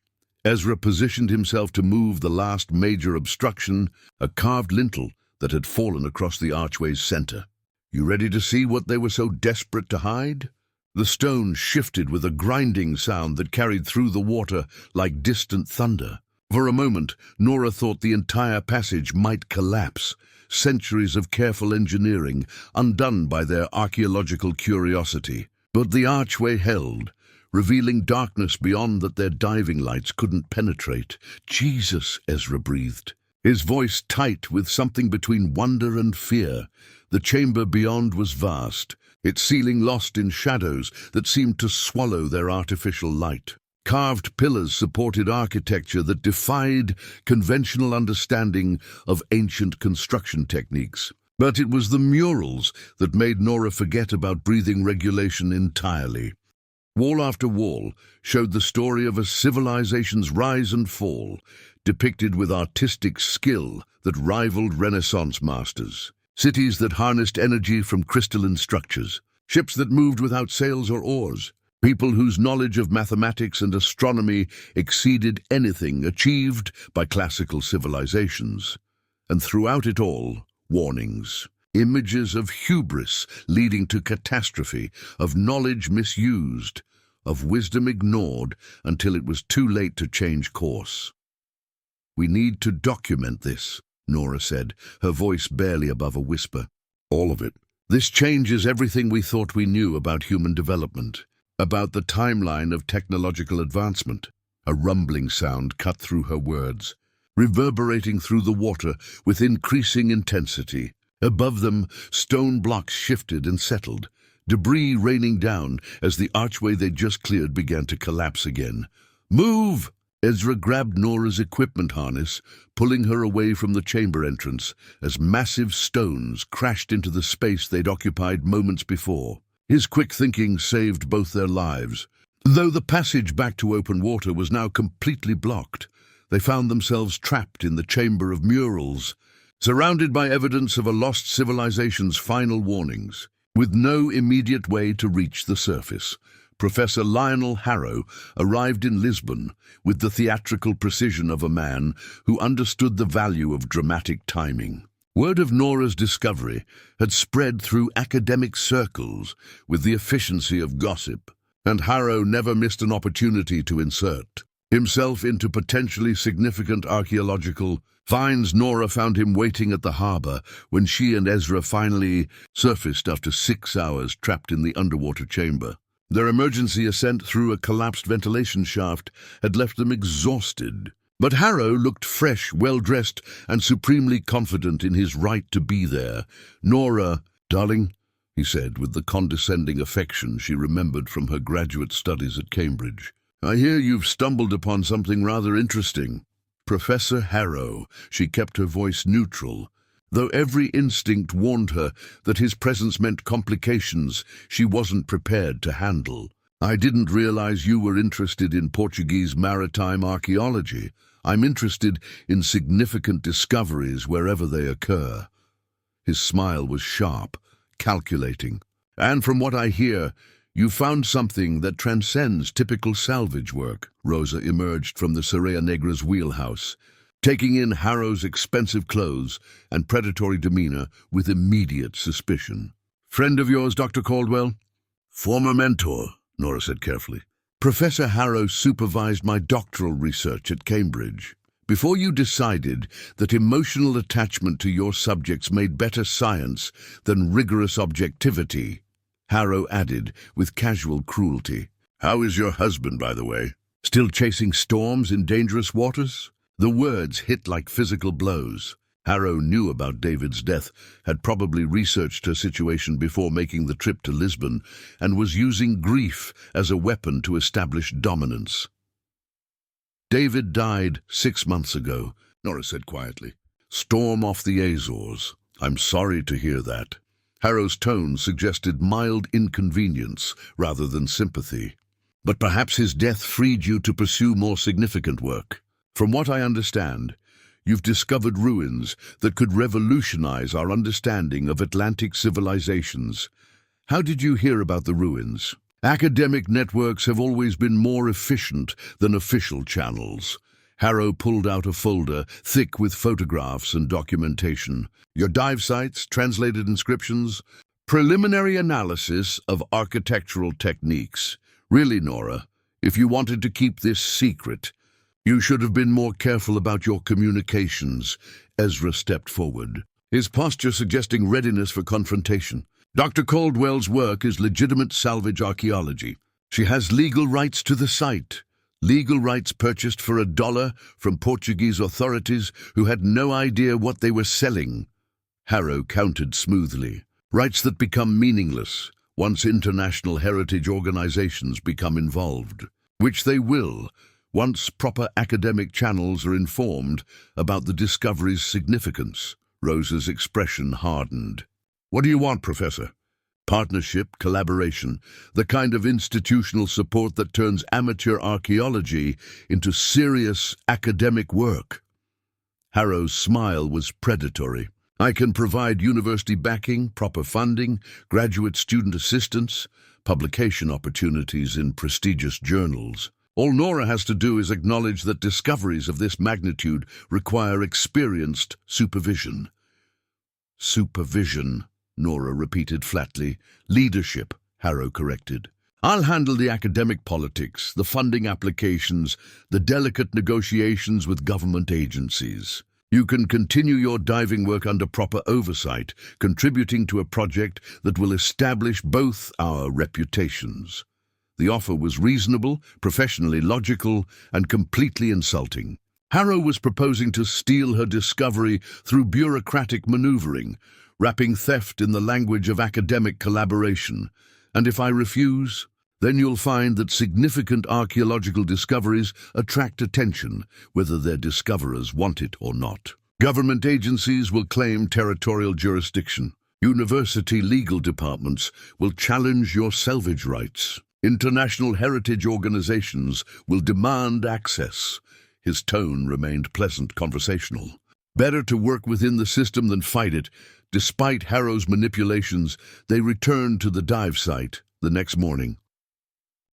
[SPEAKER 1] Ezra positioned himself to move the last major obstruction, a carved lintel that had fallen across the archway's center. "You ready to see what they were so desperate to hide?" The stone shifted with a grinding sound that carried through the water like distant thunder. For a moment, Nora thought the entire passage might collapse, centuries of careful engineering undone by their archaeological curiosity. But the archway held, revealing darkness beyond that their diving lights couldn't penetrate. "Jesus," Ezra breathed, his voice tight with something between wonder and fear. The chamber beyond was vast, its ceiling lost in shadows that seemed to swallow their artificial light. Carved pillars supported architecture that defied conventional understanding of ancient construction techniques. But it was the murals that made Nora forget about breathing regulation entirely. Wall after wall showed the story of a civilization's rise and fall, depicted with artistic skill that rivaled Renaissance masters. Cities that harnessed energy from crystalline structures, ships that moved without sails or oars, people whose knowledge of mathematics and astronomy exceeded anything achieved by classical civilizations. And throughout it all, warnings. Images of hubris leading to catastrophe, of knowledge misused, of wisdom ignored until it was too late to change course. "We need to document this," Nora said, her voice barely above a whisper. "All of it. This changes everything we thought we knew about human development, about the timeline of technological advancement." A rumbling sound cut through her words, reverberating through the water with increasing intensity. Above them, stone blocks shifted and settled, debris raining down as the archway they'd just cleared began to collapse again. "Move!" Ezra grabbed Nora's equipment harness, pulling her away from the chamber entrance as massive stones crashed into the space they'd occupied moments before. His quick thinking saved both their lives. Though the passage back to open water was now completely blocked, they found themselves trapped in the chamber of murals, surrounded by evidence of a lost civilization's final warnings. With no immediate way to reach the surface, Professor Lionel Harrow arrived in Lisbon with the theatrical precision of a man who understood the value of dramatic timing. Word of Nora's discovery had spread through academic circles with the efficiency of gossip, and Harrow never missed an opportunity to insert himself into potentially significant archaeological finds. Nora found him waiting at the harbor when she and Ezra finally surfaced after 6 hours trapped in the underwater chamber. Their emergency ascent through a collapsed ventilation shaft had left them exhausted. But Harrow looked fresh, well-dressed, and supremely confident in his right to be there. "Nora, darling," he said with the condescending affection she remembered from her graduate studies at Cambridge, "I hear you've stumbled upon something rather interesting." "Professor Harrow," she kept her voice neutral, though every instinct warned her that his presence meant complications she wasn't prepared to handle. "I didn't realize you were interested in Portuguese maritime archaeology. I'm interested in significant discoveries wherever they occur." His smile was sharp, calculating. "And from what I hear, you found something that transcends typical salvage work." Rosa emerged from the Serea Negra's wheelhouse, taking in Harrow's expensive clothes and predatory demeanor with immediate suspicion. "Friend of yours, Dr. Caldwell?" "Former mentor," Nora said carefully. "Professor Harrow supervised my doctoral research at Cambridge. Before you decided that emotional attachment to your subjects made better science than rigorous objectivity," Harrow added with casual cruelty. "How is your husband, by the way? Still chasing storms in dangerous waters?" The words hit like physical blows. Harrow knew about David's death, had probably researched her situation before making the trip to Lisbon, and was using grief as a weapon to establish dominance. "David died 6 months ago," Nora said quietly. "Storm off the Azores. I'm sorry to hear that." Harrow's tone suggested mild inconvenience rather than sympathy. "But perhaps his death freed you to pursue more significant work. From what I understand, you've discovered ruins that could revolutionize our understanding of Atlantic civilizations. How did you hear about the ruins?" "Academic networks have always been more efficient than official channels." Harrow pulled out a folder thick with photographs and documentation. "Your dive sites, translated inscriptions, preliminary analysis of architectural techniques. Really, Nora, if you wanted to keep this secret, you should have been more careful about your communications." Ezra stepped forward, his posture suggesting readiness for confrontation. "Dr. Caldwell's work is legitimate salvage archaeology. She has legal rights to the site. Legal rights purchased for $1 from Portuguese authorities who had no idea what they were selling." Harrow countered smoothly. "Rights that become meaningless once international heritage organizations become involved, which they will once proper academic channels are informed about the discovery's significance." Rose's expression hardened. "What do you want, Professor?" "Partnership, collaboration, the kind of institutional support that turns amateur archaeology into serious academic work." Harrow's smile was predatory. "I can provide university backing, proper funding, graduate student assistance, publication opportunities in prestigious journals. All Nora has to do is acknowledge that discoveries of this magnitude require experienced supervision." "Supervision," Nora repeated flatly. "Leadership," Harrow corrected. "I'll handle the academic politics, the funding applications, the delicate negotiations with government agencies. You can continue your diving work under proper oversight, contributing to a project that will establish both our reputations." The offer was reasonable, professionally logical, and completely insulting. Harrow was proposing to steal her discovery through bureaucratic maneuvering, wrapping theft in the language of academic collaboration. "And if I refuse, then you'll find that significant archaeological discoveries attract attention, whether their discoverers want it or not. Government agencies will claim territorial jurisdiction. University legal departments will challenge your salvage rights. International heritage organizations will demand access." His tone remained pleasant, conversational. Better to work within the system than fight it. Despite Harrow's manipulations, they returned to the dive site the next morning.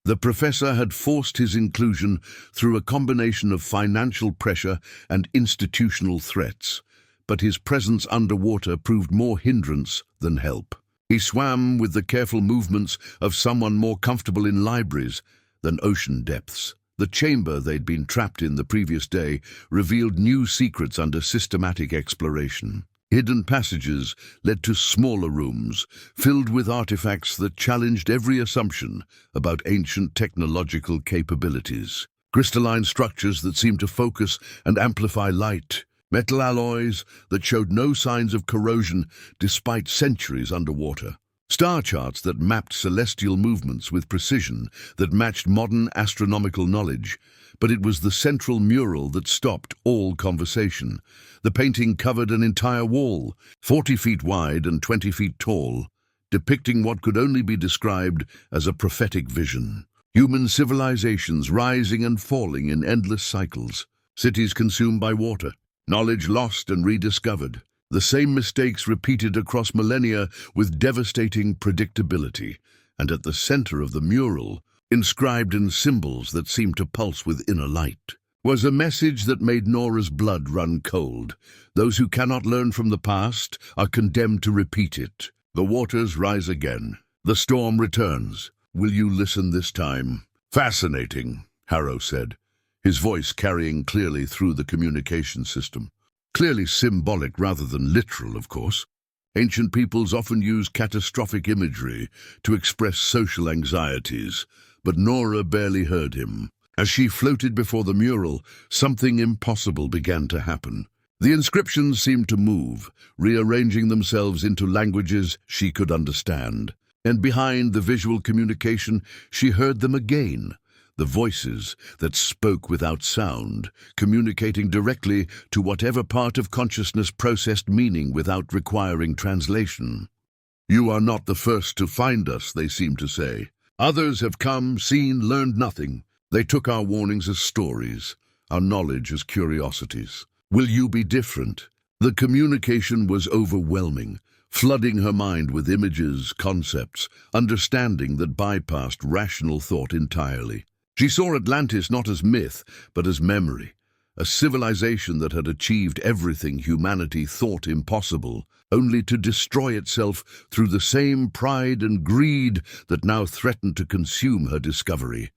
[SPEAKER 1] The professor had forced his inclusion through a combination of financial pressure and institutional threats, but his presence underwater proved more hindrance than help. He swam with the careful movements of someone more comfortable in libraries than ocean depths. The chamber they'd been trapped in the previous day revealed new secrets under systematic exploration. Hidden passages led to smaller rooms, filled with artifacts that challenged every assumption about ancient technological capabilities. Crystalline structures that seemed to focus and amplify light. Metal alloys that showed no signs of corrosion despite centuries underwater. Star charts that mapped celestial movements with precision that matched modern astronomical knowledge. But it was the central mural that stopped all conversation. The painting covered an entire wall, 40 feet wide and 20 feet tall, depicting what could only be described as a prophetic vision. Human civilizations rising and falling in endless cycles. Cities consumed by water. Knowledge lost and rediscovered. The same mistakes repeated across millennia with devastating predictability. And at the center of the mural, inscribed in symbols that seemed to pulse with inner light, was a message that made Nora's blood run cold. Those who cannot learn from the past are condemned to repeat it. The waters rise again. The storm returns. Will you listen this time? Fascinating, Harrow said, his voice carrying clearly through the communication system. Clearly symbolic rather than literal, of course. Ancient peoples often use catastrophic imagery to express social anxieties, but Nora barely heard him. As she floated before the mural, something impossible began to happen. The inscriptions seemed to move, rearranging themselves into languages she could understand. And behind the visual communication, she heard them again, the voices that spoke without sound, communicating directly to whatever part of consciousness processed meaning without requiring translation. "You are not the first to find us," they seemed to say. "Others have come, seen, learned nothing. They took our warnings as stories, our knowledge as curiosities. Will you be different?" The communication was overwhelming, flooding her mind with images, concepts, understanding that bypassed rational thought entirely. She saw Atlantis not as myth, but as memory, a civilization that had achieved everything humanity thought impossible, only to destroy itself through the same pride and greed that now threatened to consume her discovery.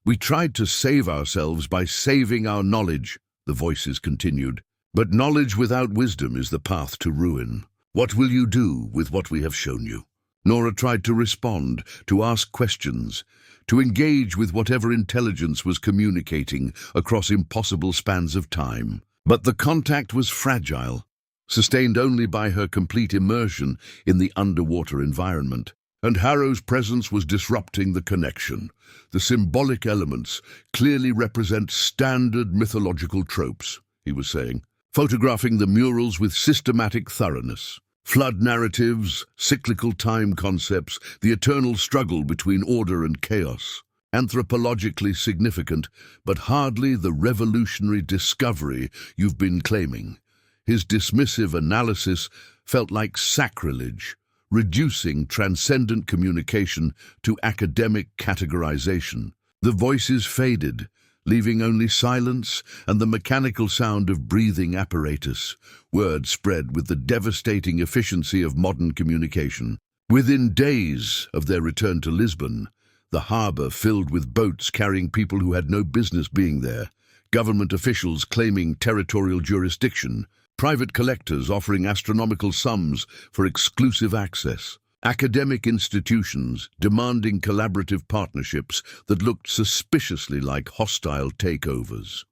[SPEAKER 1] "We tried to save ourselves by saving our knowledge," the voices continued. "But knowledge without wisdom is the path to ruin. What will you do with what we have shown you?" Nora tried to respond, to ask questions, to engage with whatever intelligence was communicating across impossible spans of time. But the contact was fragile, sustained only by her complete immersion in the underwater environment. And Harrow's presence was disrupting the connection. The symbolic elements clearly represent standard mythological tropes, he was saying, photographing the murals with systematic thoroughness. Flood narratives, cyclical time concepts, the eternal struggle between order and chaos. Anthropologically significant, but hardly the revolutionary discovery you've been claiming. His dismissive analysis felt like sacrilege, reducing transcendent communication to academic categorization. The voices faded, leaving only silence and the mechanical sound of breathing apparatus. Word spread with the devastating efficiency of modern communication. Within days of their return to Lisbon, the harbour filled with boats carrying people who had no business being there, government officials claiming territorial jurisdiction, private collectors offering astronomical sums for exclusive access, academic institutions demanding collaborative partnerships that looked suspiciously like hostile takeovers.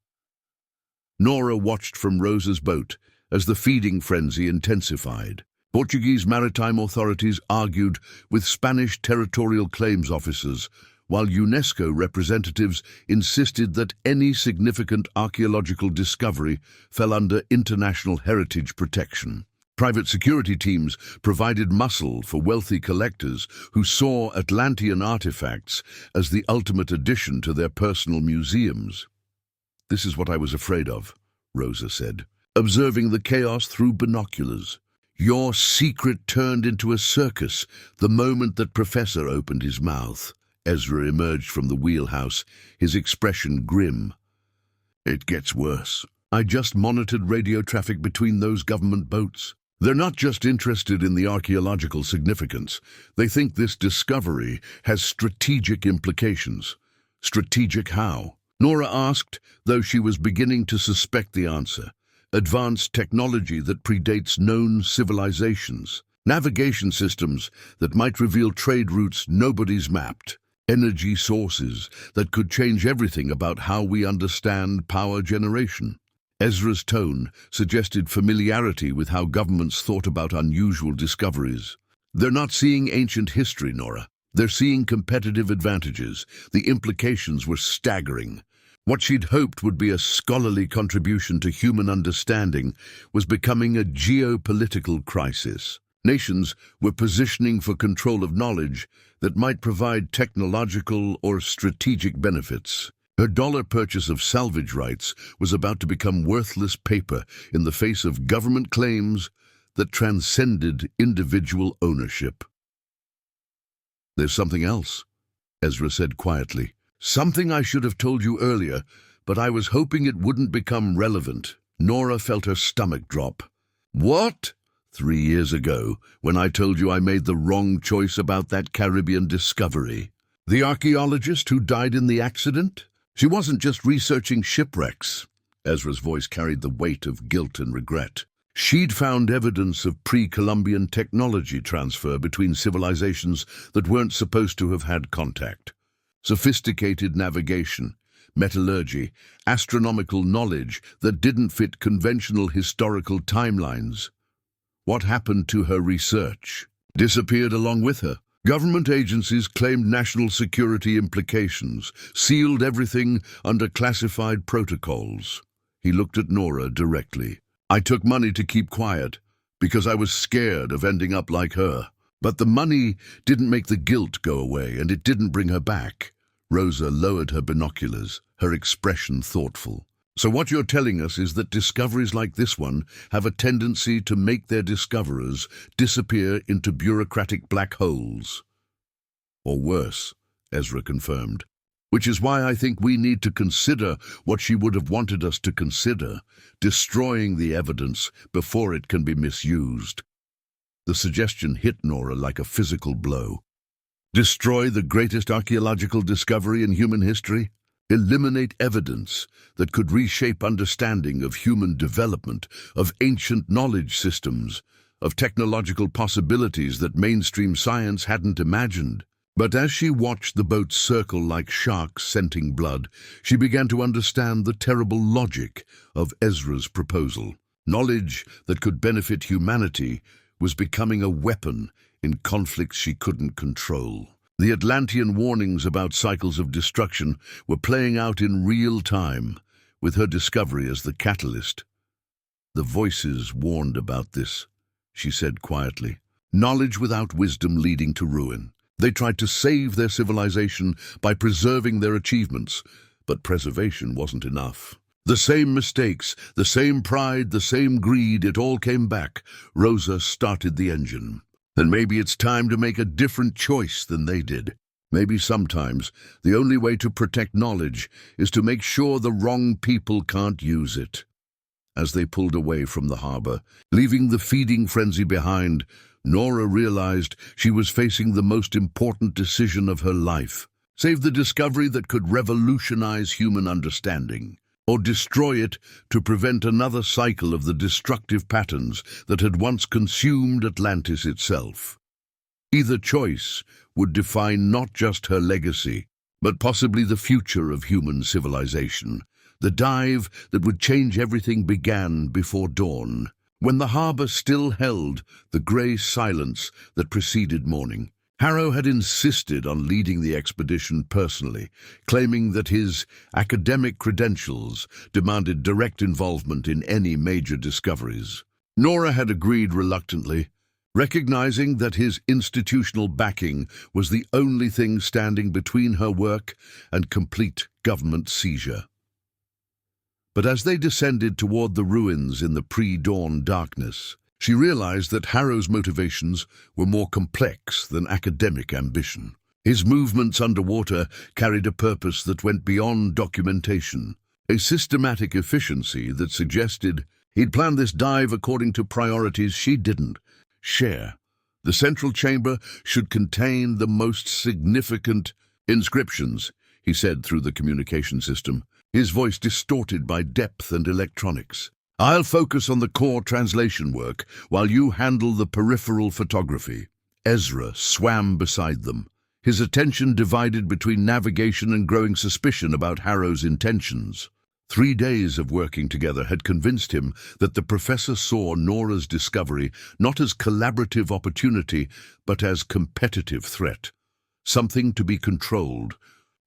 [SPEAKER 1] Nora watched from Rosa's boat as the feeding frenzy intensified. Portuguese maritime authorities argued with Spanish territorial claims officers, while UNESCO representatives insisted that any significant archaeological discovery fell under international heritage protection. Private security teams provided muscle for wealthy collectors who saw Atlantean artifacts as the ultimate addition to their personal museums. "This is what I was afraid of," Rosa said, observing the chaos through binoculars. "Your secret turned into a circus the moment that Professor opened his mouth." Ezra emerged from the wheelhouse, his expression grim. "It gets worse. I just monitored radio traffic between those government boats. They're not just interested in the archaeological significance. They think this discovery has strategic implications." "Strategic how?" Nora asked, though she was beginning to suspect the answer. "Advanced technology that predates known civilizations. Navigation systems that might reveal trade routes nobody's mapped. Energy sources that could change everything about how we understand power generation." Ezra's tone suggested familiarity with how governments thought about unusual discoveries. "They're not seeing ancient history, Nora. They're seeing competitive advantages. The implications were staggering. What she'd hoped would be a scholarly contribution to human understanding was becoming a geopolitical crisis. Nations were positioning for control of knowledge that might provide technological or strategic benefits. Her dollar purchase of salvage rights was about to become worthless paper in the face of government claims that transcended individual ownership. "There's something else," Ezra said quietly. "Something I should have told you earlier, but I was hoping it wouldn't become relevant." Nora felt her stomach drop. "What?" 3 years ago, when I told you I made the wrong choice about that Caribbean discovery. The archaeologist who died in the accident? She wasn't just researching shipwrecks. Ezra's voice carried the weight of guilt and regret. She'd found evidence of pre-Columbian technology transfer between civilizations that weren't supposed to have had contact. Sophisticated navigation, metallurgy, astronomical knowledge that didn't fit conventional historical timelines. What happened to her research? Disappeared along with her. Government agencies claimed national security implications, sealed everything under classified protocols. He looked at Nora directly. I took money to keep quiet, because I was scared of ending up like her. But the money didn't make the guilt go away, and it didn't bring her back. Rosa lowered her binoculars, her expression thoughtful. So what you're telling us is that discoveries like this one have a tendency to make their discoverers disappear into bureaucratic black holes. Or worse, Ezra confirmed. Which is why I think we need to consider what she would have wanted us to consider, destroying the evidence before it can be misused. The suggestion hit Nora like a physical blow. Destroy the greatest archaeological discovery in human history? Eliminate evidence that could reshape understanding of human development, of ancient knowledge systems, of technological possibilities that mainstream science hadn't imagined. But as she watched the boat circle like sharks scenting blood, she began to understand the terrible logic of Ezra's proposal. Knowledge that could benefit humanity was becoming a weapon in conflicts she couldn't control. The Atlantean warnings about cycles of destruction were playing out in real time, with her discovery as the catalyst. The voices warned about this, she said quietly. Knowledge without wisdom leading to ruin. They tried to save their civilization by preserving their achievements, but preservation wasn't enough. The same mistakes, the same pride, the same greed, it all came back. Rosa started the engine. And maybe it's time to make a different choice than they did. Maybe sometimes the only way to protect knowledge is to make sure the wrong people can't use it. As they pulled away from the harbor, leaving the feeding frenzy behind, Nora realized she was facing the most important decision of her life. Save the discovery that could revolutionize human understanding, or destroy it to prevent another cycle of the destructive patterns that had once consumed Atlantis itself. Either choice would define not just her legacy, but possibly the future of human civilization. The dive that would change everything began before dawn, when the harbor still held the grey silence that preceded morning. Harrow had insisted on leading the expedition personally, claiming that his academic credentials demanded direct involvement in any major discoveries. Nora had agreed reluctantly, recognizing that his institutional backing was the only thing standing between her work and complete government seizure. But as they descended toward the ruins in the pre-dawn darkness, she realized that Harrow's motivations were more complex than academic ambition. His movements underwater carried a purpose that went beyond documentation, a systematic efficiency that suggested he'd planned this dive according to priorities she didn't share. The central chamber should contain the most significant inscriptions, he said through the communication system, his voice distorted by depth and electronics. I'll focus on the core translation work while you handle the peripheral photography. Ezra swam beside them, his attention divided between navigation and growing suspicion about Harrow's intentions. 3 days of working together had convinced him that the professor saw Nora's discovery not as collaborative opportunity, but as competitive threat, something to be controlled,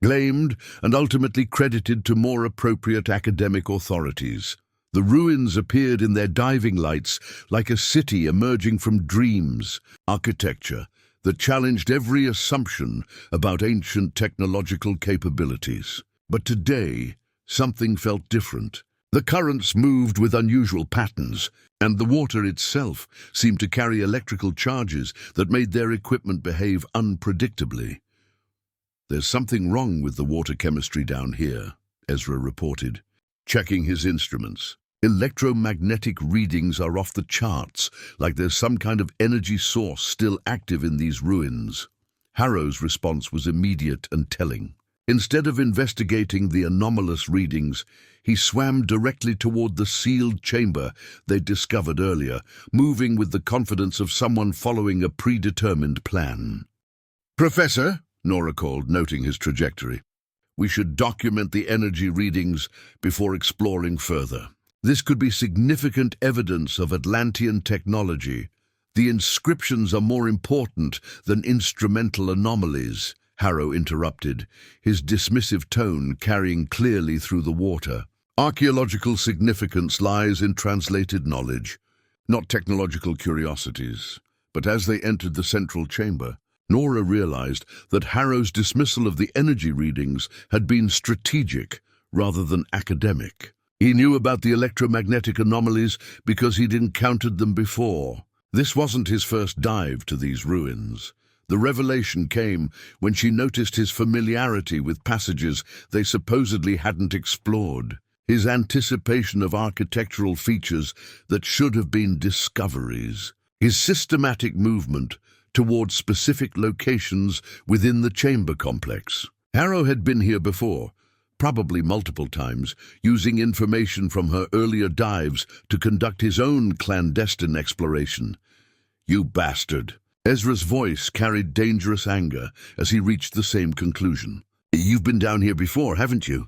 [SPEAKER 1] blamed, and ultimately credited to more appropriate academic authorities. The ruins appeared in their diving lights like a city emerging from dreams, architecture that challenged every assumption about ancient technological capabilities. But today, something felt different. The currents moved with unusual patterns, and the water itself seemed to carry electrical charges that made their equipment behave unpredictably. There's something wrong with the water chemistry down here, Ezra reported, checking his instruments. Electromagnetic readings are off the charts, like there's some kind of energy source still active in these ruins. Harrow's response was immediate and telling. Instead of investigating the anomalous readings, he swam directly toward the sealed chamber they'd discovered earlier, moving with the confidence of someone following a predetermined plan. "Professor," Nora called, noting his trajectory. We should document the energy readings before exploring further. This could be significant evidence of Atlantean technology. The inscriptions are more important than instrumental anomalies, Harrow interrupted, his dismissive tone carrying clearly through the water. Archaeological significance lies in translated knowledge, not technological curiosities. But as they entered the central chamber, Nora realized that Harrow's dismissal of the energy readings had been strategic rather than academic. He knew about the electromagnetic anomalies because he'd encountered them before. This wasn't his first dive to these ruins. The revelation came when she noticed his familiarity with passages they supposedly hadn't explored, his anticipation of architectural features that should have been discoveries, his systematic movement toward specific locations within the chamber complex. Harrow had been here before, probably multiple times, using information from her earlier dives to conduct his own clandestine exploration. "You bastard." Ezra's voice carried dangerous anger as he reached the same conclusion. "You've been down here before, haven't you?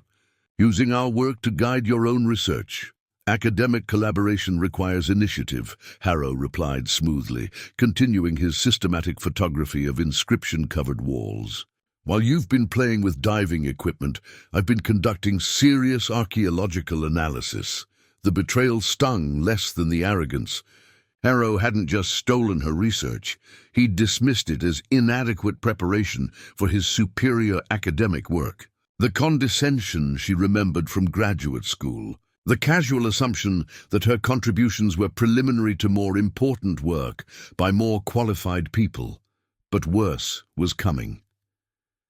[SPEAKER 1] Using our work to guide your own research. Academic collaboration requires initiative," Harrow replied smoothly, continuing his systematic photography of inscription-covered walls. "While you've been playing with diving equipment, I've been conducting serious archaeological analysis." The betrayal stung less than the arrogance. Harrow hadn't just stolen her research, he'd dismissed it as inadequate preparation for his superior academic work. The condescension she remembered from graduate school, the casual assumption that her contributions were preliminary to more important work by more qualified people. But worse was coming.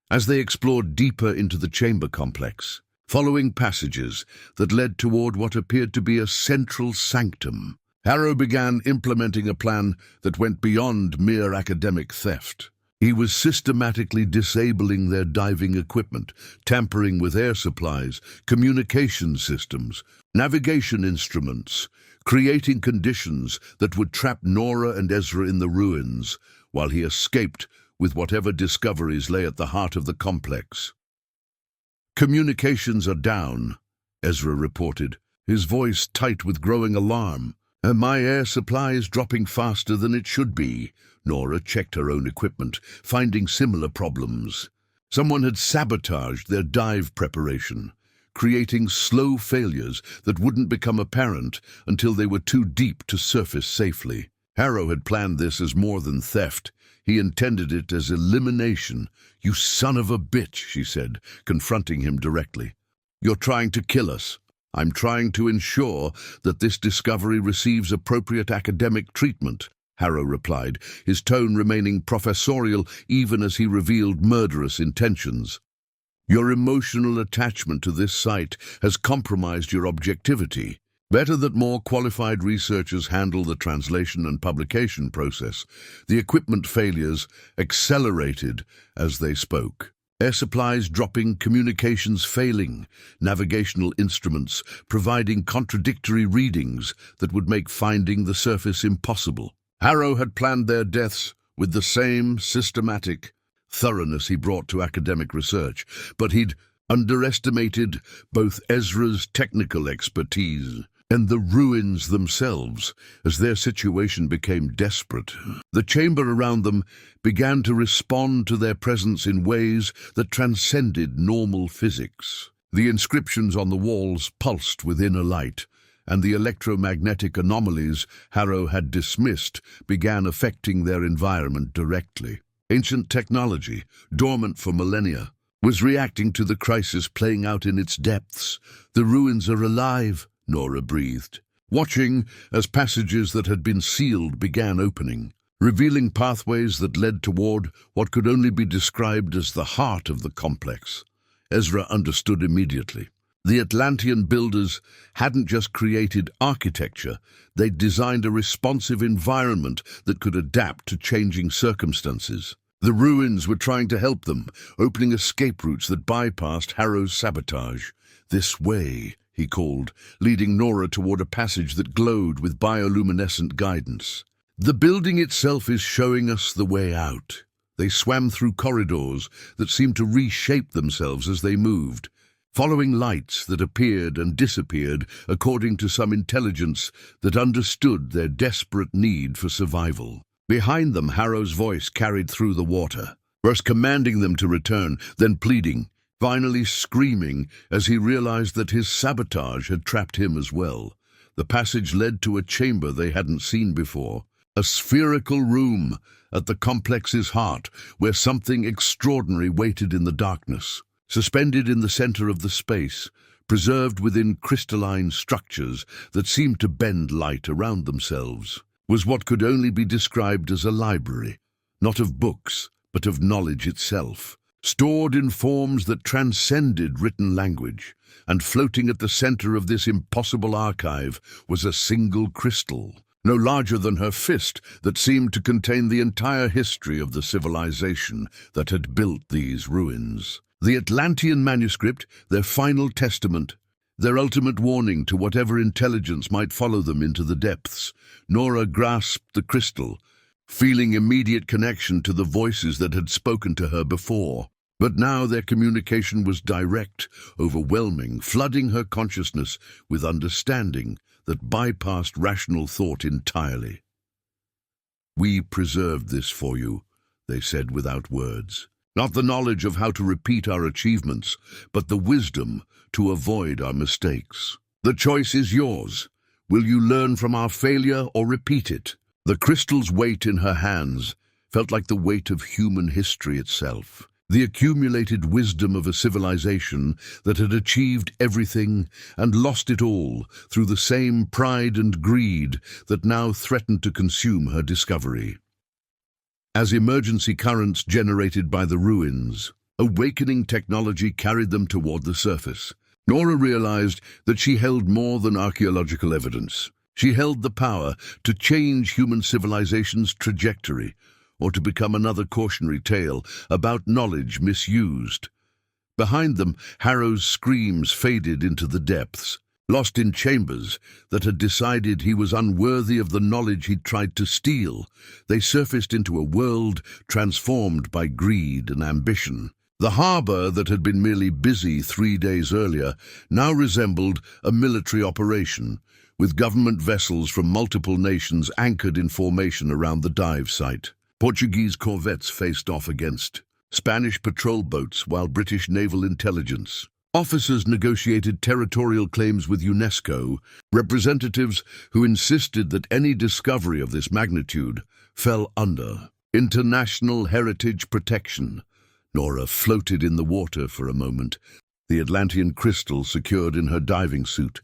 [SPEAKER 1] As they explored deeper into the chamber complex, following passages that led toward what appeared to be a central sanctum, Harrow began implementing a plan that went beyond mere academic theft. He was systematically disabling their diving equipment, tampering with air supplies, communication systems, navigation instruments, creating conditions that would trap Nora and Ezra in the ruins, while he escaped with whatever discoveries lay at the heart of the complex. "Communications are down," Ezra reported, his voice tight with growing alarm. "And my air supply is dropping faster than it should be." Nora checked her own equipment, finding similar problems. Someone had sabotaged their dive preparation, creating slow failures that wouldn't become apparent until they were too deep to surface safely. Harrow had planned this as more than theft. He intended it as elimination. "You son of a bitch," she said, confronting him directly. "You're trying to kill us." "I'm trying to ensure that this discovery receives appropriate academic treatment," Harrow replied, his tone remaining professorial even as he revealed murderous intentions. "Your emotional attachment to this site has compromised your objectivity. Better that more qualified researchers handle the translation and publication process." The equipment failures accelerated as they spoke. Air supplies dropping, communications failing, navigational instruments providing contradictory readings that would make finding the surface impossible. Harrow had planned their deaths with the same systematic thoroughness he brought to academic research, but he'd underestimated both Ezra's technical expertise and the ruins themselves as their situation became desperate. The chamber around them began to respond to their presence in ways that transcended normal physics. The inscriptions on the walls pulsed with inner light, and the electromagnetic anomalies Harrow had dismissed began affecting their environment directly. Ancient technology, dormant for millennia, was reacting to the crisis playing out in its depths. "The ruins are alive," Nora breathed, watching as passages that had been sealed began opening, revealing pathways that led toward what could only be described as the heart of the complex. Ezra understood immediately. The Atlantean builders hadn't just created architecture, they'd designed a responsive environment that could adapt to changing circumstances. The ruins were trying to help them, opening escape routes that bypassed Harrow's sabotage. "This way," he called, leading Nora toward a passage that glowed with bioluminescent guidance. "The building itself is showing us the way out." They swam through corridors that seemed to reshape themselves as they moved, following lights that appeared and disappeared according to some intelligence that understood their desperate need for survival. Behind them, Harrow's voice carried through the water, first commanding them to return, then pleading, finally screaming as he realized that his sabotage had trapped him as well. The passage led to a chamber they hadn't seen before, a spherical room at the complex's heart where something extraordinary waited in the darkness. Suspended in the center of the space, preserved within crystalline structures that seemed to bend light around themselves, was what could only be described as a library, not of books, but of knowledge itself, stored in forms that transcended written language, and floating at the center of this impossible archive was a single crystal, no larger than her fist, that seemed to contain the entire history of the civilization that had built these ruins. The Atlantean manuscript, their final testament, their ultimate warning to whatever intelligence might follow them into the depths. Nora grasped the crystal, feeling immediate connection to the voices that had spoken to her before. But now their communication was direct, overwhelming, flooding her consciousness with understanding that bypassed rational thought entirely. "We preserved this for you," they said without words. "Not the knowledge of how to repeat our achievements, but the wisdom to avoid our mistakes. The choice is yours. Will you learn from our failure or repeat it?" The crystal's weight in her hands felt like the weight of human history itself, the accumulated wisdom of a civilization that had achieved everything and lost it all through the same pride and greed that now threatened to consume her discovery. As emergency currents generated by the ruins, awakening technology carried them toward the surface. Nora realized that she held more than archaeological evidence. She held the power to change human civilization's trajectory, or to become another cautionary tale about knowledge misused. Behind them, Harrow's screams faded into the depths, lost in chambers that had decided he was unworthy of the knowledge he'd tried to steal. They surfaced into a world transformed by greed and ambition. The harbor that had been merely busy 3 days earlier now resembled a military operation, with government vessels from multiple nations anchored in formation around the dive site. Portuguese corvettes faced off against Spanish patrol boats, while British naval intelligence officers negotiated territorial claims with UNESCO, representatives who insisted that any discovery of this magnitude fell under international heritage protection. Nora floated in the water for a moment, the Atlantean crystal secured in her diving suit,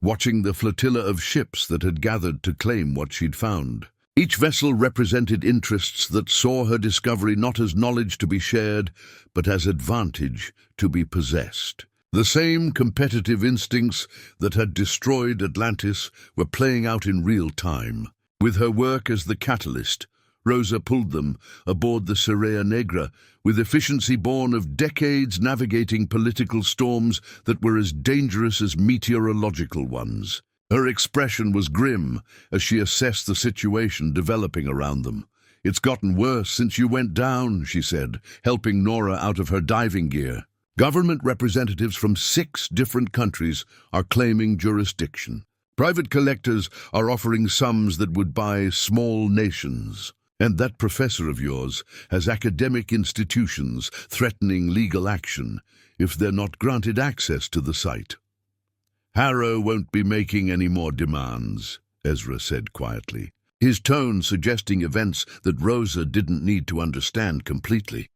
[SPEAKER 1] watching the flotilla of ships that had gathered to claim what she'd found. Each vessel represented interests that saw her discovery not as knowledge to be shared, but as advantage to be possessed. The same competitive instincts that had destroyed Atlantis were playing out in real time. With her work as the catalyst, Rosa pulled them aboard the Serea Negra with efficiency born of decades navigating political storms that were as dangerous as meteorological ones. Her expression was grim as she assessed the situation developing around them. "It's gotten worse since you went down," she said, helping Nora out of her diving gear. "Government representatives from 6 different countries are claiming jurisdiction. Private collectors are offering sums that would buy small nations. And that professor of yours has academic institutions threatening legal action if they're not granted access to the site." "Harrow won't be making any more demands," Ezra said quietly, his tone suggesting events that Rosa didn't need to understand completely.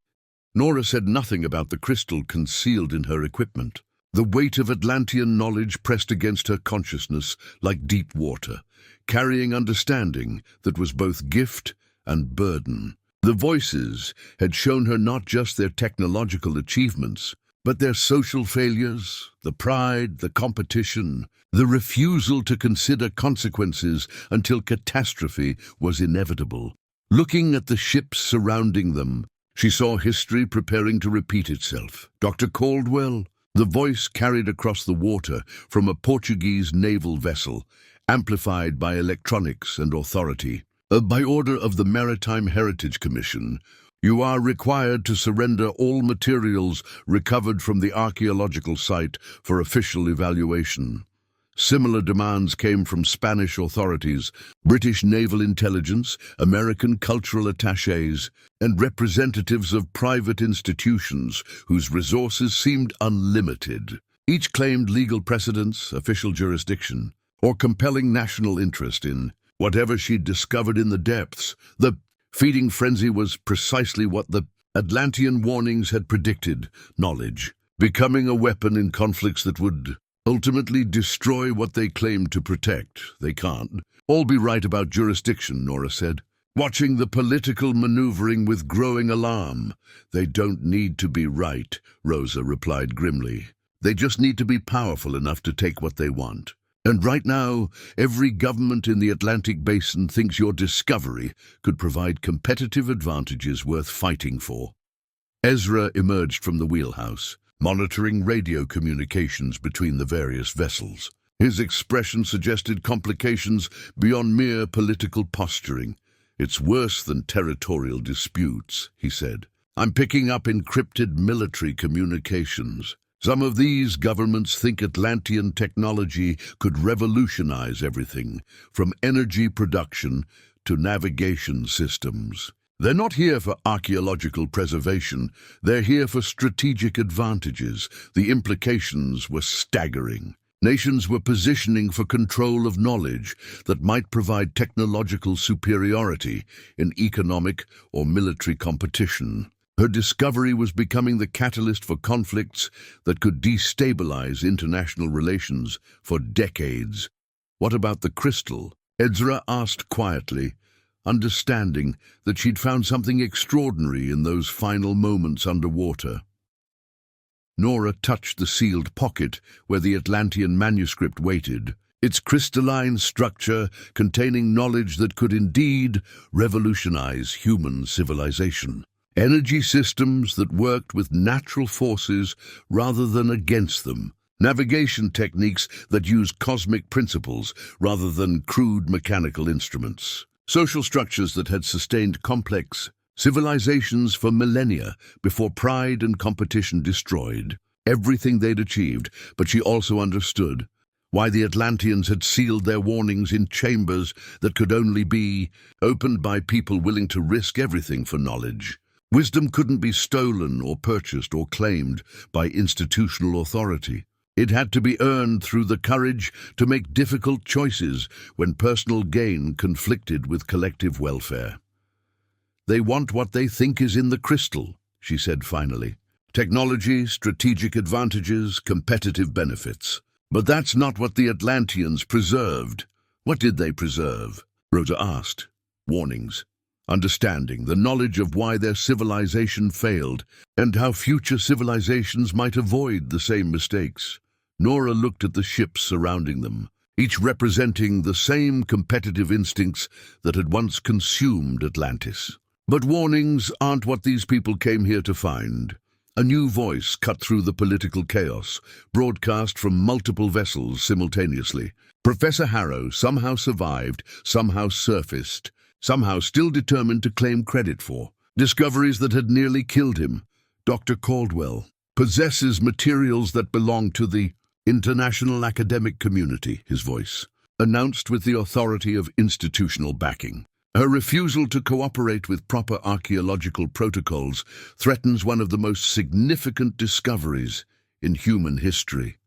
[SPEAKER 1] Nora said nothing about the crystal concealed in her equipment. The weight of Atlantean knowledge pressed against her consciousness like deep water, carrying understanding that was both gift and burden. The voices had shown her not just their technological achievements, but their social failures, the pride, the competition, the refusal to consider consequences until catastrophe was inevitable. Looking at the ships surrounding them, she saw history preparing to repeat itself. Dr. Caldwell, the voice carried across the water from a Portuguese naval vessel, amplified by electronics and authority. By order of the Maritime Heritage Commission, You are required to surrender all materials recovered from the archaeological site for official evaluation. Similar demands came from Spanish authorities, British naval intelligence, American cultural attachés, and representatives of private institutions whose resources seemed unlimited. Each claimed legal precedence, official jurisdiction, or compelling national interest in whatever she'd discovered in the depths. The feeding frenzy was precisely what the Atlantean warnings had predicted: knowledge, becoming a weapon in conflicts that would ultimately destroy what they claimed to protect. They can't all be right about jurisdiction, Nora said, watching the political maneuvering with growing alarm. They don't need to be right, Rosa replied grimly. They just need to be powerful enough to take what they want. And right now, every government in the Atlantic basin thinks your discovery could provide competitive advantages worth fighting for. Ezra emerged from the wheelhouse, monitoring radio communications between the various vessels. His expression suggested complications beyond mere political posturing. It's worse than territorial disputes, he said. I'm picking up encrypted military communications. Some of these governments think Atlantean technology could revolutionize everything, from energy production to navigation systems. They're not here for archaeological preservation. They're here for strategic advantages. The implications were staggering. Nations were positioning for control of knowledge that might provide technological superiority in economic or military competition. Her discovery was becoming the catalyst for conflicts that could destabilize international relations for decades. What about the crystal? Ezra asked quietly, understanding that she'd found something extraordinary in those final moments underwater. Nora touched the sealed pocket where the Atlantean manuscript waited, its crystalline structure containing knowledge that could indeed revolutionize human civilization. Energy systems that worked with natural forces rather than against them. Navigation techniques that used cosmic principles rather than crude mechanical instruments. Social structures that had sustained complex civilizations for millennia before pride and competition destroyed everything they'd achieved. But she also understood why the Atlanteans had sealed their warnings in chambers that could only be opened by people willing to risk everything for knowledge. Wisdom couldn't be stolen or purchased or claimed by institutional authority. It had to be earned through the courage to make difficult choices when personal gain conflicted with collective welfare. They want what they think is in the crystal, she said finally. Technology, strategic advantages, competitive benefits. But that's not what the Atlanteans preserved. What did they preserve? Rosa asked. Warnings. Understanding, the knowledge of why their civilization failed and how future civilizations might avoid the same mistakes. Nora looked at the ships surrounding them, each representing the same competitive instincts that had once consumed Atlantis. But warnings aren't what these people came here to find. A new voice cut through the political chaos, broadcast from multiple vessels simultaneously. Professor Harrow somehow survived, somehow surfaced, somehow still determined to claim credit for discoveries that had nearly killed him. Dr. Caldwell possesses materials that belong to the international academic community, his voice announced with the authority of institutional backing. Her refusal to cooperate with proper archaeological protocols threatens one of the most significant discoveries in human history.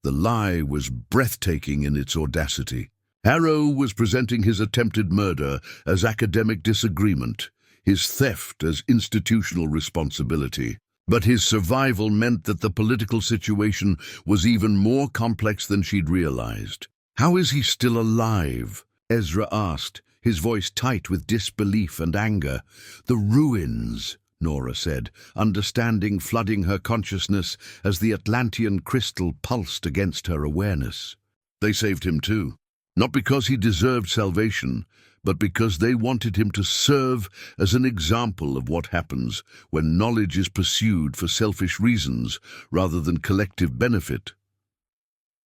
[SPEAKER 1] The lie was breathtaking in its audacity. Harrow was presenting his attempted murder as academic disagreement, his theft as institutional responsibility. But his survival meant that the political situation was even more complex than she'd realized. How is he still alive? Ezra asked, his voice tight with disbelief and anger. The ruins, Nora said, understanding flooding her consciousness as the Atlantean crystal pulsed against her awareness. They saved him too. Not because he deserved salvation, but because they wanted him to serve as an example of what happens when knowledge is pursued for selfish reasons rather than collective benefit.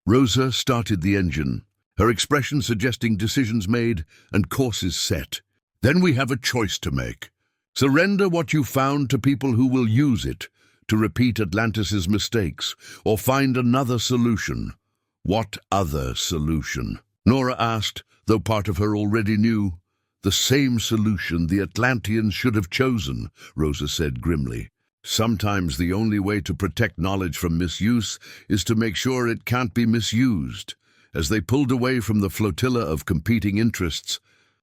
[SPEAKER 1] Rosa started the engine, her expression suggesting decisions made and courses set. Then we have a choice to make. Surrender what you found to people who will use it to repeat Atlantis's mistakes or find another solution. What other solution? Nora asked, though part of her already knew. The same solution the Atlanteans should have chosen, Rosa said grimly. Sometimes the only way to protect knowledge from misuse is to make sure it can't be misused. As they pulled away from the flotilla of competing interests,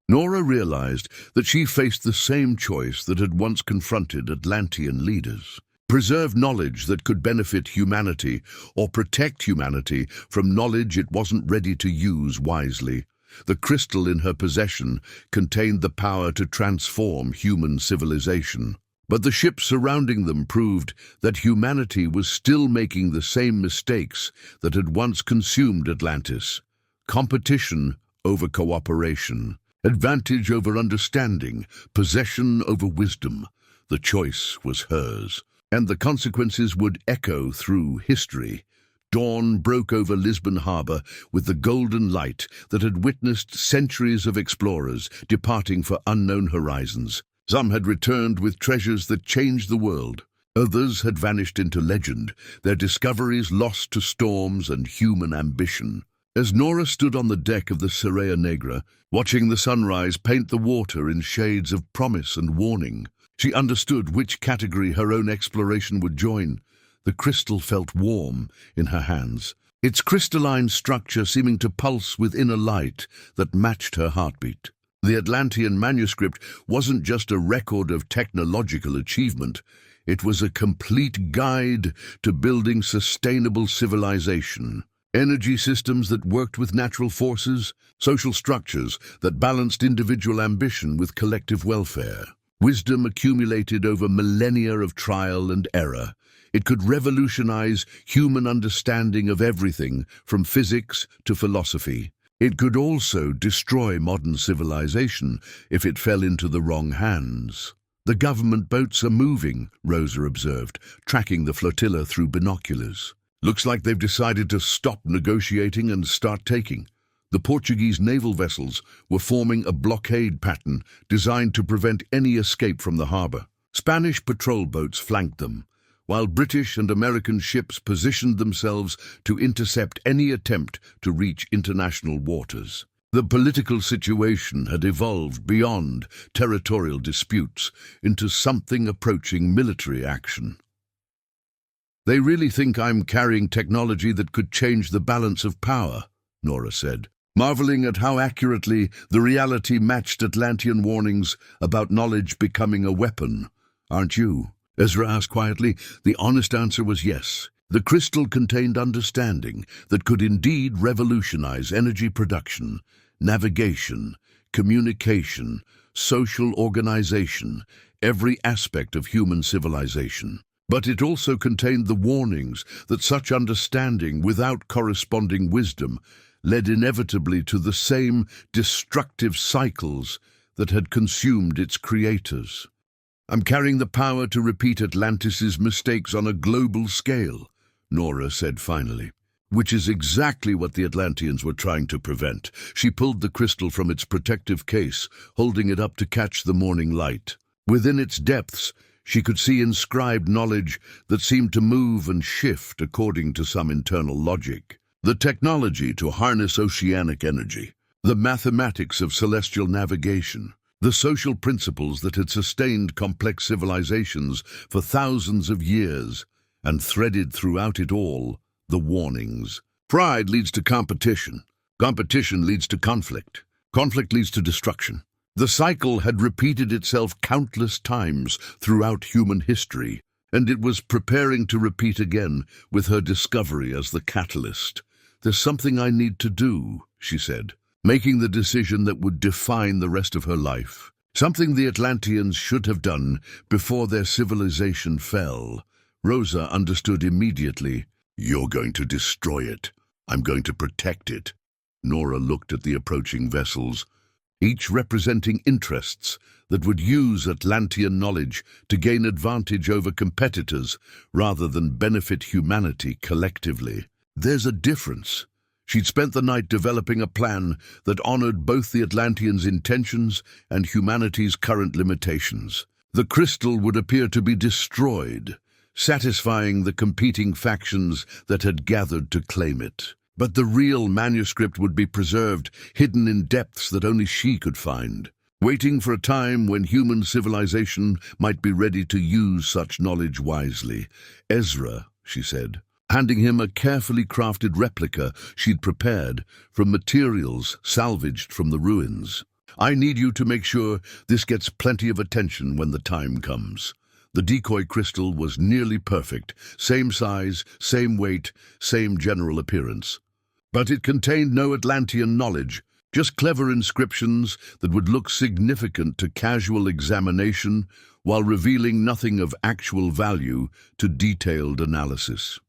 [SPEAKER 1] Nora realized that she faced the same choice that had once confronted Atlantean leaders. Preserve knowledge that could benefit humanity, or protect humanity from knowledge it wasn't ready to use wisely. The crystal in her possession contained the power to transform human civilization. But the ships surrounding them proved that humanity was still making the same mistakes that had once consumed Atlantis. Competition over cooperation, advantage over understanding, possession over wisdom. The choice was hers, and the consequences would echo through history. Dawn broke over Lisbon harbor with the golden light that had witnessed centuries of explorers departing for unknown horizons. Some had returned with treasures that changed the world. Others had vanished into legend, their discoveries lost to storms and human ambition. As Nora stood on the deck of the Serea Negra, watching the sunrise paint the water in shades of promise and warning, she understood which category her own exploration would join. The crystal felt warm in her hands, its crystalline structure seeming to pulse within a light that matched her heartbeat. The Atlantean manuscript wasn't just a record of technological achievement, it was a complete guide to building sustainable civilization. Energy systems that worked with natural forces, social structures that balanced individual ambition with collective welfare. Wisdom accumulated over millennia of trial and error. It could revolutionize human understanding of everything from physics to philosophy. It could also destroy modern civilization if it fell into the wrong hands. The government boats are moving, Rosa observed, tracking the flotilla through binoculars. Looks like they've decided to stop negotiating and start taking. The Portuguese naval vessels were forming a blockade pattern designed to prevent any escape from the harbor. Spanish patrol boats flanked them, while British and American ships positioned themselves to intercept any attempt to reach international waters. The political situation had evolved beyond territorial disputes into something approaching military action. They really think I'm carrying technology that could change the balance of power, Nora said, marveling at how accurately the reality matched Atlantean warnings about knowledge becoming a weapon. Aren't you? Ezra asked quietly. The honest answer was yes. The crystal contained understanding that could indeed revolutionize energy production, navigation, communication, social organization, every aspect of human civilization. But it also contained the warnings that such understanding without corresponding wisdom led inevitably to the same destructive cycles that had consumed its creators. I'm carrying the power to repeat Atlantis's mistakes on a global scale, Nora said finally, which is exactly what the Atlanteans were trying to prevent. She pulled the crystal from its protective case, holding it up to catch the morning light. Within its depths, she could see inscribed knowledge that seemed to move and shift according to some internal logic. The technology to harness oceanic energy, the mathematics of celestial navigation, the social principles that had sustained complex civilizations for thousands of years, and threaded throughout it all, the warnings. Pride leads to competition. Competition leads to conflict. Conflict leads to destruction. The cycle had repeated itself countless times throughout human history, and it was preparing to repeat again with her discovery as the catalyst. There's something I need to do, she said, making the decision that would define the rest of her life. Something the Atlanteans should have done before their civilization fell. Rosa understood immediately. You're going to destroy it. I'm going to protect it. Nora looked at the approaching vessels, each representing interests that would use Atlantean knowledge to gain advantage over competitors rather than benefit humanity collectively. There's a difference. She'd spent the night developing a plan that honored both the Atlanteans' intentions and humanity's current limitations. The crystal would appear to be destroyed, satisfying the competing factions that had gathered to claim it. But the real manuscript would be preserved, hidden in depths that only she could find, waiting for a time when human civilization might be ready to use such knowledge wisely. "Ezra," she said, handing him a carefully crafted replica she'd prepared from materials salvaged from the ruins. "I need you to make sure this gets plenty of attention when the time comes." The decoy crystal was nearly perfect, same size, same weight, same general appearance. But it contained no Atlantean knowledge, just clever inscriptions that would look significant to casual examination while revealing nothing of actual value to detailed analysis.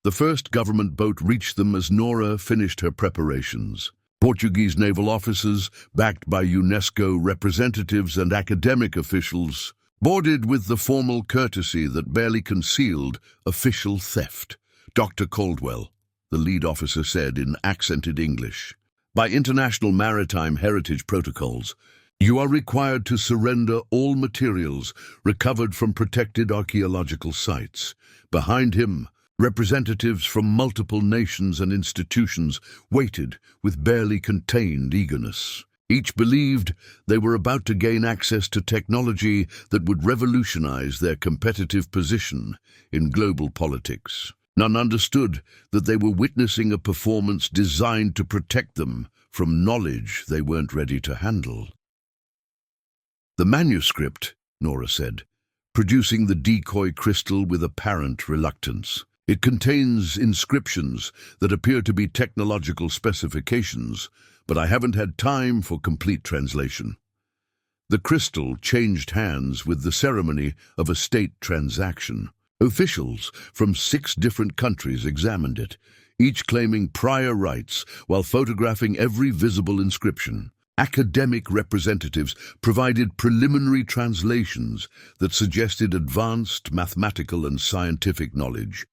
[SPEAKER 1] The first government boat reached them as Nora finished her preparations. Portuguese naval officers, backed by UNESCO representatives and academic officials, boarded with the formal courtesy that barely concealed official theft. "Dr. Caldwell," the lead officer said in accented English, "by international maritime heritage protocols, you are required to surrender all materials recovered from protected archaeological sites." Behind him, representatives from multiple nations and institutions waited with barely contained eagerness. Each believed they were about to gain access to technology that would revolutionize their competitive position in global politics. None understood that they were witnessing a performance designed to protect them from knowledge they weren't ready to handle. "The manuscript," Nora said, producing the decoy crystal with apparent reluctance. "It contains inscriptions that appear to be technological specifications, but I haven't had time for complete translation." The crystal changed hands with the ceremony of a state transaction. Officials from 6 different countries examined it, each claiming prior rights while photographing every visible inscription. Academic representatives provided preliminary translations that suggested advanced mathematical and scientific knowledge.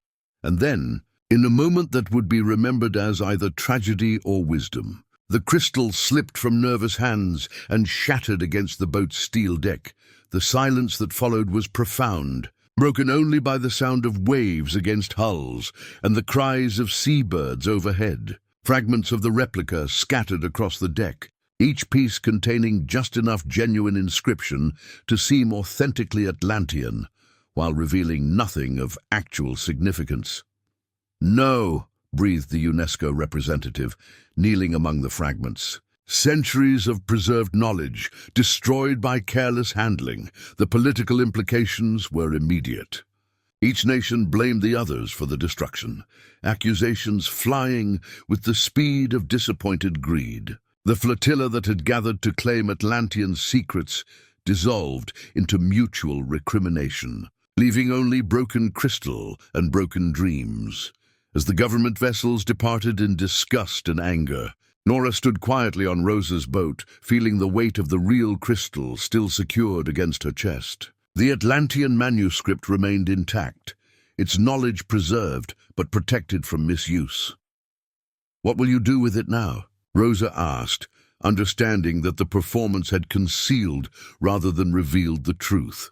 [SPEAKER 1] And then, in a moment that would be remembered as either tragedy or wisdom, the crystal slipped from nervous hands and shattered against the boat's steel deck. The silence that followed was profound, broken only by the sound of waves against hulls and the cries of seabirds overhead. Fragments of the replica scattered across the deck, each piece containing just enough genuine inscription to seem authentically Atlantean, while revealing nothing of actual significance. "No," breathed the UNESCO representative, kneeling among the fragments. "Centuries of preserved knowledge, destroyed by careless handling. The political implications were immediate." Each nation blamed the others for the destruction, accusations flying with the speed of disappointed greed. The flotilla that had gathered to claim Atlantean secrets dissolved into mutual recrimination, leaving only broken crystal and broken dreams. As the government vessels departed in disgust and anger, Nora stood quietly on Rosa's boat, feeling the weight of the real crystal still secured against her chest. The Atlantean manuscript remained intact, its knowledge preserved but protected from misuse. "What will you do with it now?" Rosa asked, understanding that the performance had concealed rather than revealed the truth.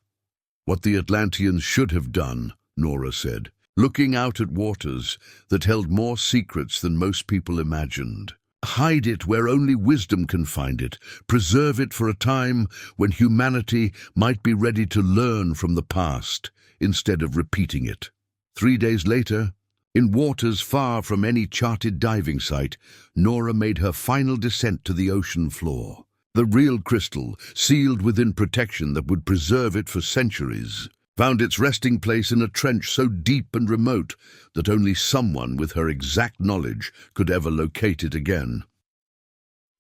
[SPEAKER 1] "What the Atlanteans should have done," Nora said, looking out at waters that held more secrets than most people imagined. "Hide it where only wisdom can find it. Preserve it for a time when humanity might be ready to learn from the past instead of repeating it." 3 days later, in waters far from any charted diving site, Nora made her final descent to the ocean floor. The real crystal, sealed within protection that would preserve it for centuries, found its resting place in a trench so deep and remote that only someone with her exact knowledge could ever locate it again.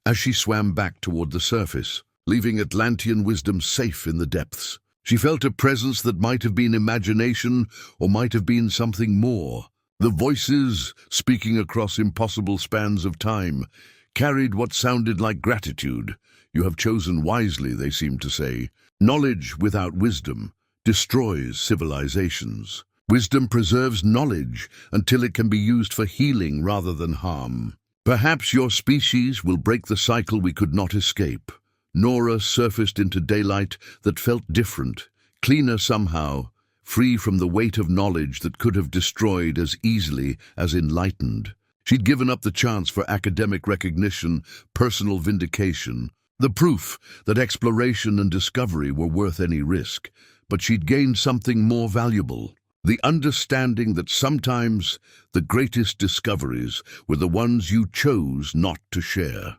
[SPEAKER 1] As she swam back toward the surface, leaving Atlantean wisdom safe in the depths, she felt a presence that might have been imagination or might have been something more. The voices, speaking across impossible spans of time, carried what sounded like gratitude. "You have chosen wisely," they seemed to say. "Knowledge without wisdom destroys civilizations. Wisdom preserves knowledge until it can be used for healing rather than harm. Perhaps your species will break the cycle we could not escape." Nora surfaced into daylight that felt different, cleaner somehow, free from the weight of knowledge that could have destroyed as easily as enlightened. She'd given up the chance for academic recognition, personal vindication, the proof that exploration and discovery were worth any risk, but she'd gained something more valuable. The understanding that sometimes the greatest discoveries were the ones you chose not to share.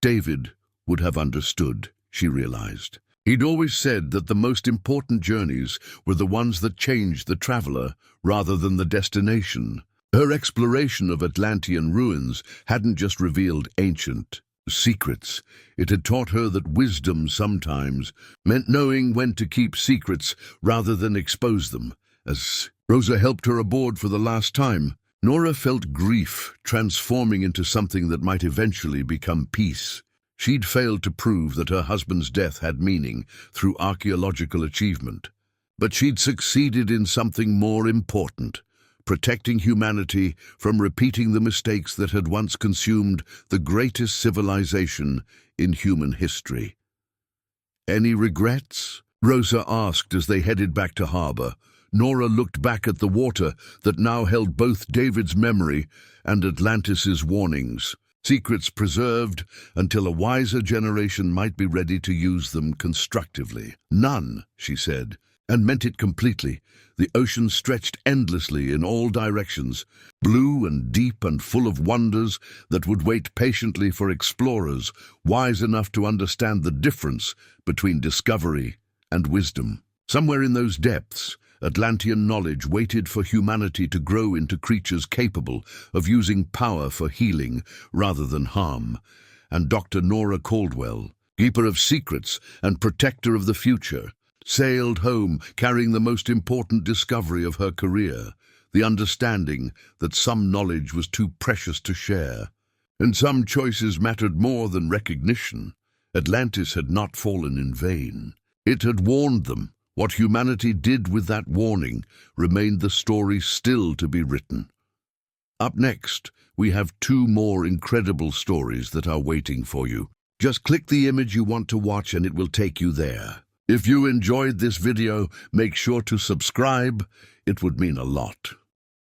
[SPEAKER 1] David would have understood, she realized. He'd always said that the most important journeys were the ones that changed the traveler rather than the destination. Her exploration of Atlantean ruins hadn't just revealed ancient secrets. It had taught her that wisdom sometimes meant knowing when to keep secrets rather than expose them. As Rosa helped her aboard for the last time, Nora felt grief transforming into something that might eventually become peace. She'd failed to prove that her husband's death had meaning through archaeological achievement, but she'd succeeded in something more important: protecting humanity from repeating the mistakes that had once consumed the greatest civilization in human history. "Any regrets?" Rosa asked as they headed back to harbor. Nora looked back at the water that now held both David's memory and Atlantis's warnings. Secrets preserved until a wiser generation might be ready to use them constructively. "None," she said, and meant it completely. The ocean stretched endlessly in all directions, blue and deep and full of wonders that would wait patiently for explorers wise enough to understand the difference between discovery and wisdom. Somewhere in those depths, Atlantean knowledge waited for humanity to grow into creatures capable of using power for healing rather than harm. And Dr. Nora Caldwell, keeper of secrets and protector of the future, sailed home carrying the most important discovery of her career, the understanding that some knowledge was too precious to share, and some choices mattered more than recognition. Atlantis had not fallen in vain. It had warned them. What humanity did with that warning remained the story still to be written. Up next, we have 2 more incredible stories that are waiting for you. Just click the image you want to watch and it will take you there. If you enjoyed this video, make sure to subscribe. It would mean a lot.